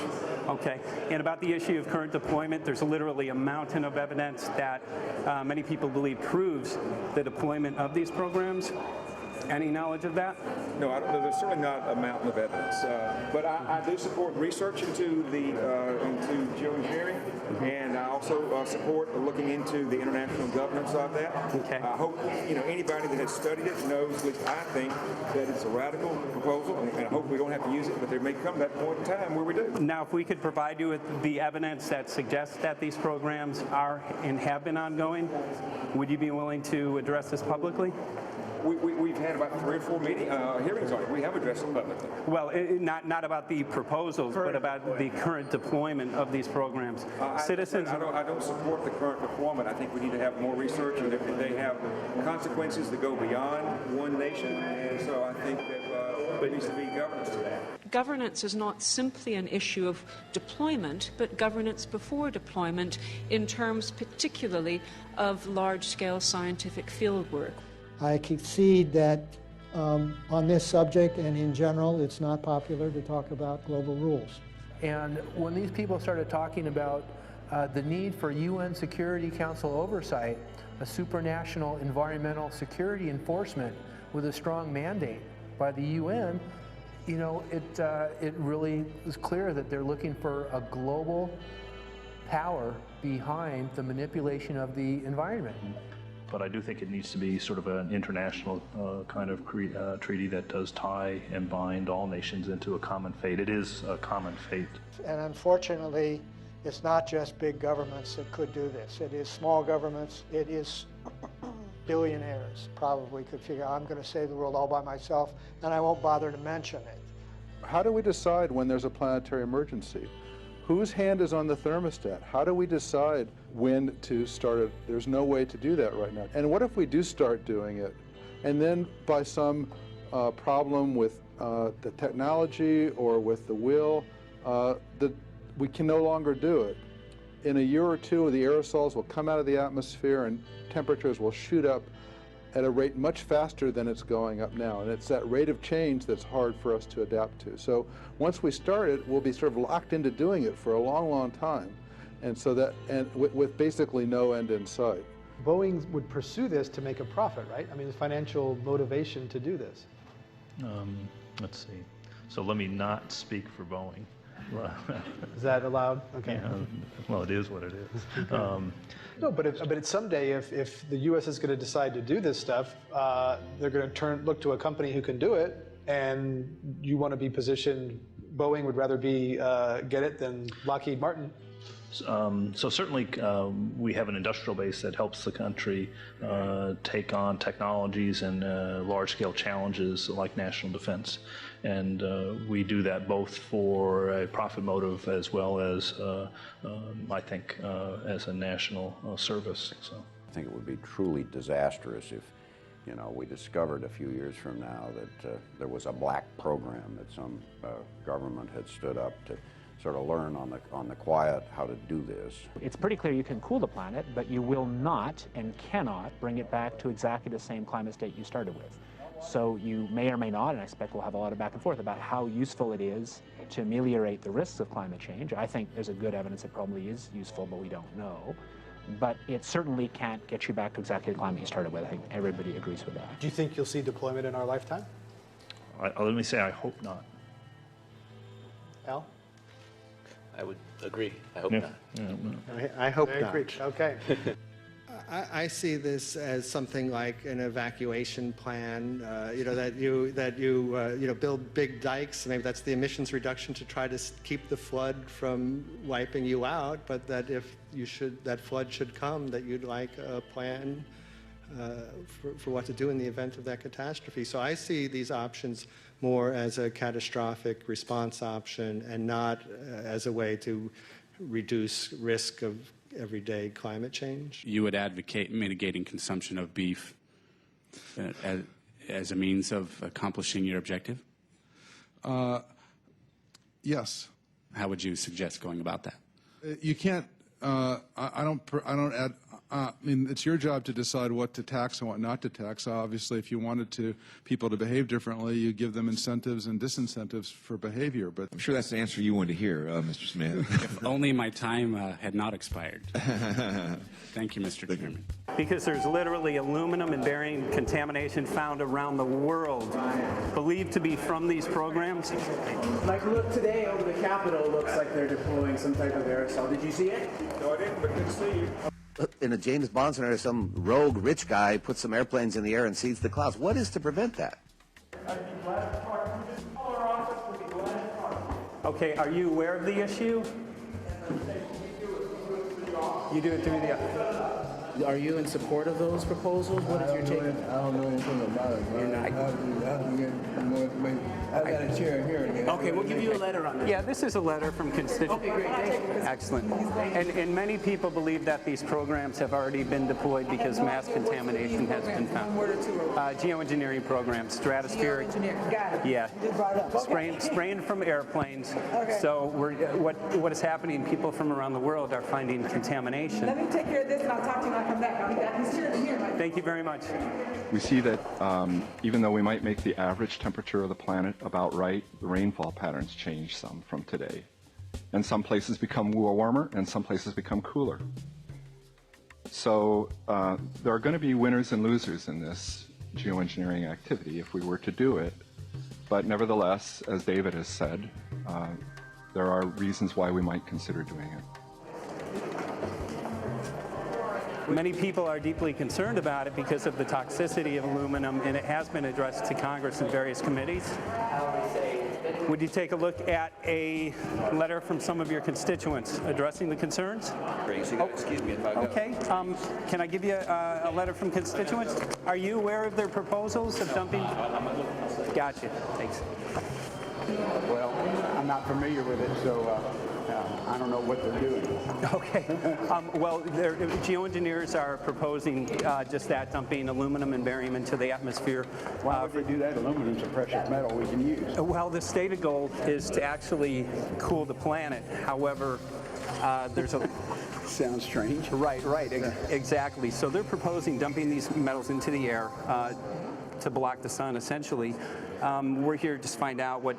Okay. And about the issue of current deployment, there's literally a mountain of evidence that many people believe proves the deployment of these programs. Any knowledge of that? No, there's certainly not a mountain of evidence, but I do support research into geoengineering, and I also support looking into the international governance of that. Okay. I hope anybody that has studied it knows, at least I think, that it's a radical proposal, and I hope we don't have to use it, but there may come that point in time where we do. Now, if we could provide you with the evidence that suggests that these programs are and have been ongoing, would you be willing to address this publicly? We've had about 3 or 4 hearings on it. We have addressed it publicly. Well, not about the proposals, but about the current deployment of these programs. Citizens. I don't support the current deployment. I think we need to have more research, and they have consequences that go beyond one nation. And so I think that there needs to be governance to that. Governance is not simply an issue of deployment, but governance before deployment in terms particularly of large-scale scientific fieldwork. I concede that on this subject and in general, it's not popular to talk about global rules. And when these people started talking about the need for UN Security Council oversight, a supranational environmental security enforcement with a strong mandate by the UN, it really is clear that they're looking for a global power behind the manipulation of the environment. But I do think it needs to be sort of an international kind of treaty that does tie and bind all nations into a common fate. It is a common fate. And unfortunately, it's not just big governments that could do this. It is small governments. It is billionaires probably could figure, I'm going to save the world all by myself, and I won't bother to mention it. How do we decide when there's a planetary emergency? Whose hand is on the thermostat? How do we decide when to start it? There's no way to do that right now. And what if we do start doing it, and then by some problem with the technology or with the will, we can no longer do it? In a year or two, the aerosols will come out of the atmosphere and temperatures will shoot up at a rate much faster than it's going up now. And it's that rate of change that's hard for us to adapt to. So once we start it, we'll be sort of locked into doing it for a long, long time. And so that, and with basically no end in sight. Boeing would pursue this to make a profit, right? I mean, the financial motivation to do this. Let's see. So let me not speak for Boeing. Is that allowed? Okay. Yeah, well, it is what it is. No, but it's someday, if the U.S. is going to decide to do this stuff, they're going to look to a company who can do it, and you want to be positioned. Boeing would rather be get it than Lockheed Martin. So certainly we have an industrial base that helps the country take on technologies and large-scale challenges like national defense. And we do that both for a profit motive as well as, I think, as a national service. So I think it would be truly disastrous if, you know, we discovered a few years from now that there was a black program that some government had stood up to sort of learn on the quiet how to do this. It's pretty clear you can cool the planet, but you will not and cannot bring it back to exactly the same climate state you started with. So you may or may not, and I expect we'll have a lot of back and forth about how useful it is to ameliorate the risks of climate change. I think there's a good evidence it probably is useful, but we don't know. But it certainly can't get you back to exactly the climate you started with. I think everybody agrees with that. Do you think you'll see deployment in our lifetime? Let me say I hope not. Al? I would agree. I hope not. I hope Very not. agree. Okay. I see this as something like an evacuation plan. You know, that you build big dikes. Maybe that's the emissions reduction to try to keep the flood from wiping you out. But that if that flood should come, that you'd like a plan for what to do in the event of that catastrophe. So I see these options more as a catastrophic response option and not as a way to reduce risk of everyday climate change. You would advocate mitigating consumption of beef as a means of accomplishing your objective? Yes. How would you suggest going about that? You can't. I mean, it's your job to decide what to tax and what not to tax. Obviously, if you wanted people to behave differently, you give them incentives and disincentives for behavior. But I'm sure that's the answer you wanted to hear, Mr. Smith. If only my time had not expired. Thank you, Mr. Chairman. Because there's literally aluminum and barium contamination found around the world, believed to be from these programs. Like, look, today over the Capitol looks like they're deploying some type of aerosol. Did you see it? No, I didn't, but good to see you. In a James Bond scenario, some rogue rich guy puts some airplanes in the air and seeds the clouds. What is to prevent that? Okay, are you aware of the issue? You do it through the... Are you in support of those proposals? What is your take? I don't know anything about it. You're not. I have to get more information. I've got a chair here. Okay, we'll give you a letter on that. Yeah, this is a letter from constituents. Okay, great. Thank you. Excellent. And many people believe that these programs have already been deployed because mass contamination has been found. Geoengineering programs, stratospheric. Got it. Yeah. You just brought it up. Okay. Spraying from airplanes. Okay. So what is happening? People from around the world are finding contamination. Let me take care of this and I'll talk to you when I come back. I'll be back. He's here. Thank you very much. We see that even though we might make the average temperature of the planet about right, the rainfall patterns change some from today. And some places become warmer and some places become cooler. So there are going to be winners and losers in this geoengineering activity if we were to do it. But nevertheless, as David has said, there are reasons why we might consider doing it. Many people are deeply concerned about it because of the toxicity of aluminum, and it has been addressed to Congress in various committees. Would you take a look at a letter from some of your constituents addressing the concerns? Excuse me if I go. Okay. Can I give you a letter from constituents? Are you aware of their proposals of dumping? Gotcha. Thanks. Well, I'm not familiar with it, so I don't know what they're doing. Okay. Well, geoengineers are proposing just that, dumping aluminum and barium into the atmosphere. Why would they do that? Aluminum's a precious metal we can use. Well, the stated goal is to actually cool the planet. However, there's a... Sounds strange. Right, exactly. So they're proposing dumping these metals into the air to block the sun, essentially. We're here just to find out what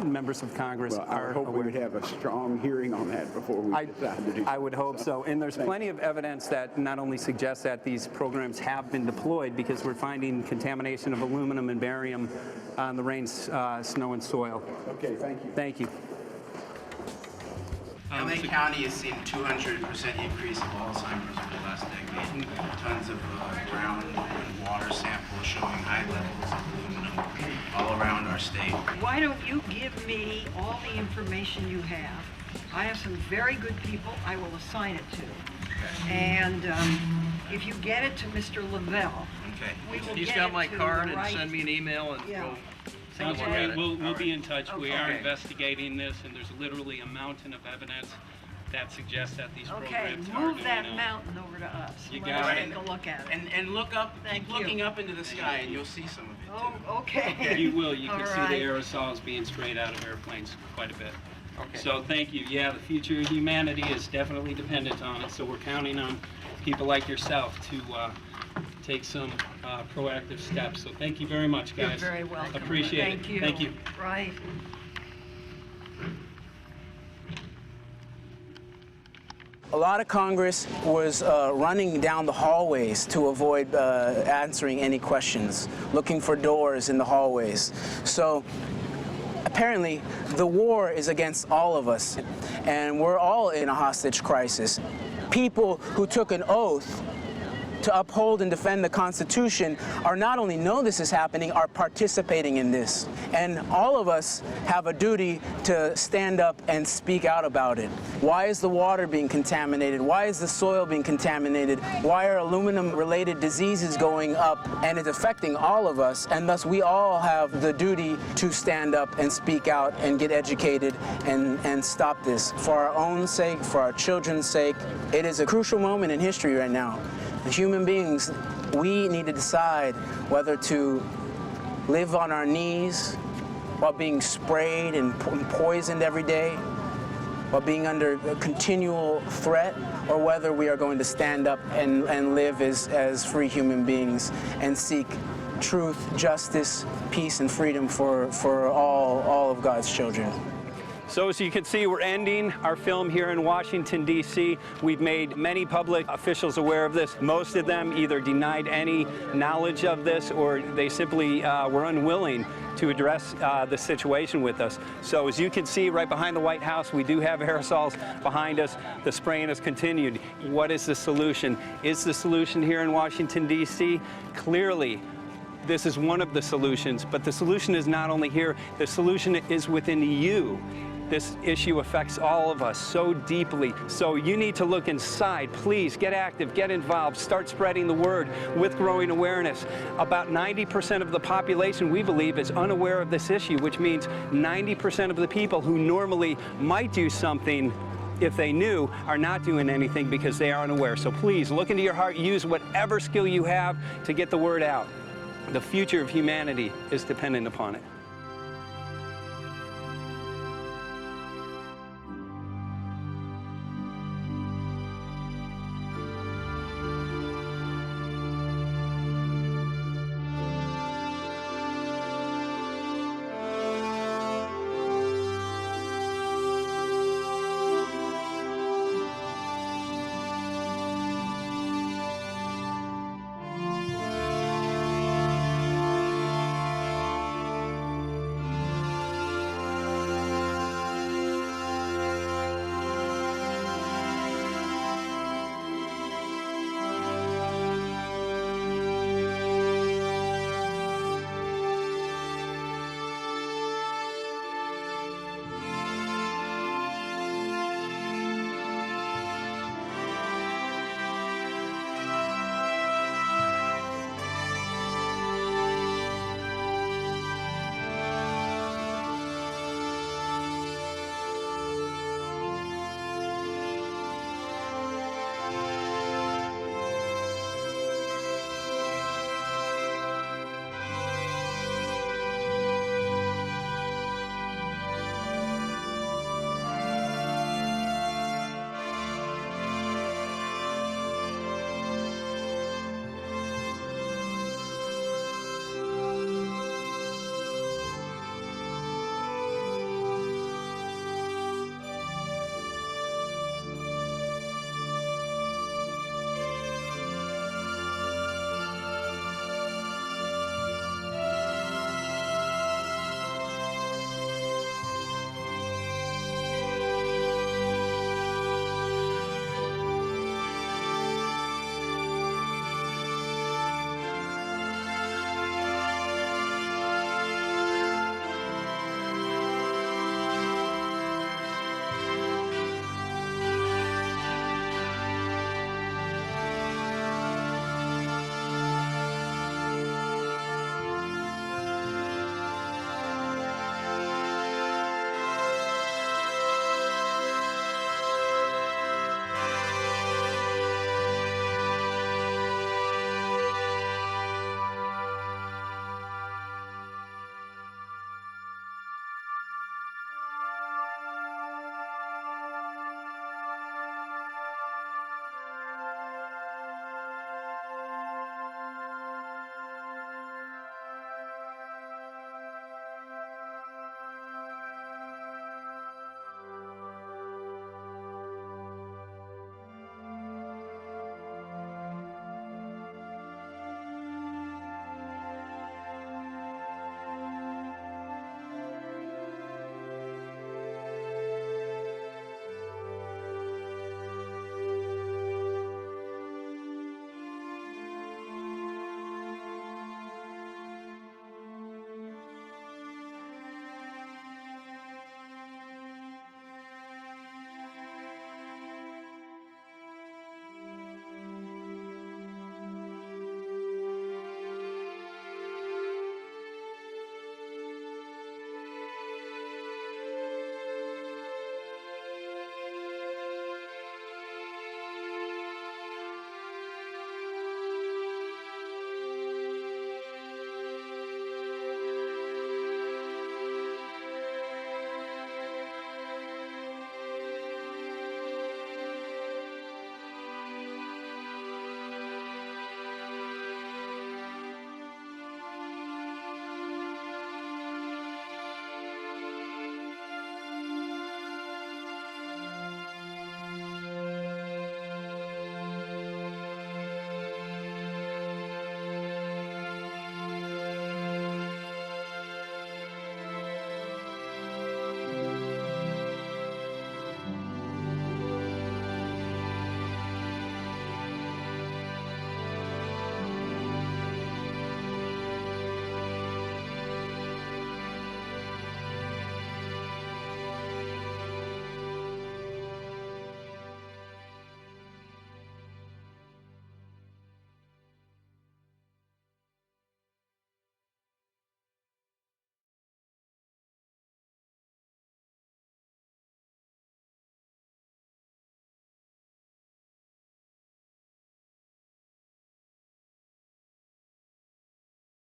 members of Congress are. I hope we would have a strong hearing on that before we decide to do. I would hope so. And there's plenty of evidence that not only suggests that these programs have been deployed, because we're finding contamination of aluminum and barium on the rain, snow, and soil. Okay, thank you. Thank you. LA County has seen 200% increase of Alzheimer's over the last decade. Tons of ground and water samples showing high levels of aluminum all around our state. Why don't you give me all the information you have I have some very good people I will assign it to. And if you get it to Mr. Lavelle, we will He's get got it my to card the and right. send me an email and Yeah. we'll Sounds look great. at it. We'll be in touch. We are Okay. investigating this, and there's literally a mountain of evidence that suggests that these Okay, programs are move doing that it. mountain over to us. You Let got us it. take a look at it. And look up, Thank keep looking you. up into the sky and you'll see some of it too. Oh, okay. You will. You can All see right. the aerosols being sprayed out of airplanes quite a bit. Okay. So thank you. Yeah, the future of humanity is definitely dependent on it. So we're counting on people like yourself to take some proactive steps. So thank you very much, guys. You're very welcome. Appreciate Thank it. you. Thank you. Right. A lot of Congress was running down the hallways to avoid answering any questions, looking for doors in the hallways. So apparently the war is against all of us, and we're all in a hostage crisis. People who took an oath to uphold and defend the Constitution are not only know this is happening, are participating in this. And all of us have a duty to stand up and speak out about it. Why is the water being contaminated? Why is the soil being contaminated? Why are aluminum-related diseases going up? And it's affecting all of us, and thus we all have the duty to stand up and speak out and get educated and stop this. For our own sake, for our children's sake, it is a crucial moment in history right now. The human beings, we need to decide whether to live on our knees while being sprayed and poisoned every day, while being under a continual threat, or whether we are going to stand up and live as free human beings and seek truth, justice, peace, and freedom for all of God's children. So as you can see, we're ending our film here in Washington, D.C. We've made many public officials aware of this. Most of them either denied any knowledge of this or they simply were unwilling to address the situation with us. So as you can see right behind the White House, we do have aerosols behind us. The spraying has continued. What is the solution? Is the solution here in Washington, D.C.? Clearly, this is one of the solutions, but the solution is not only here, the solution is within you. This issue affects all of us so deeply. So you need to look inside. Please get active, get involved, start spreading the word with growing awareness. About 90% of the population, we believe, is unaware of this issue, which means 90% of the people who normally might do something if they knew are not doing anything because they are unaware. So please look into your heart, use whatever skill you have to get the word out. The future of humanity is dependent upon it.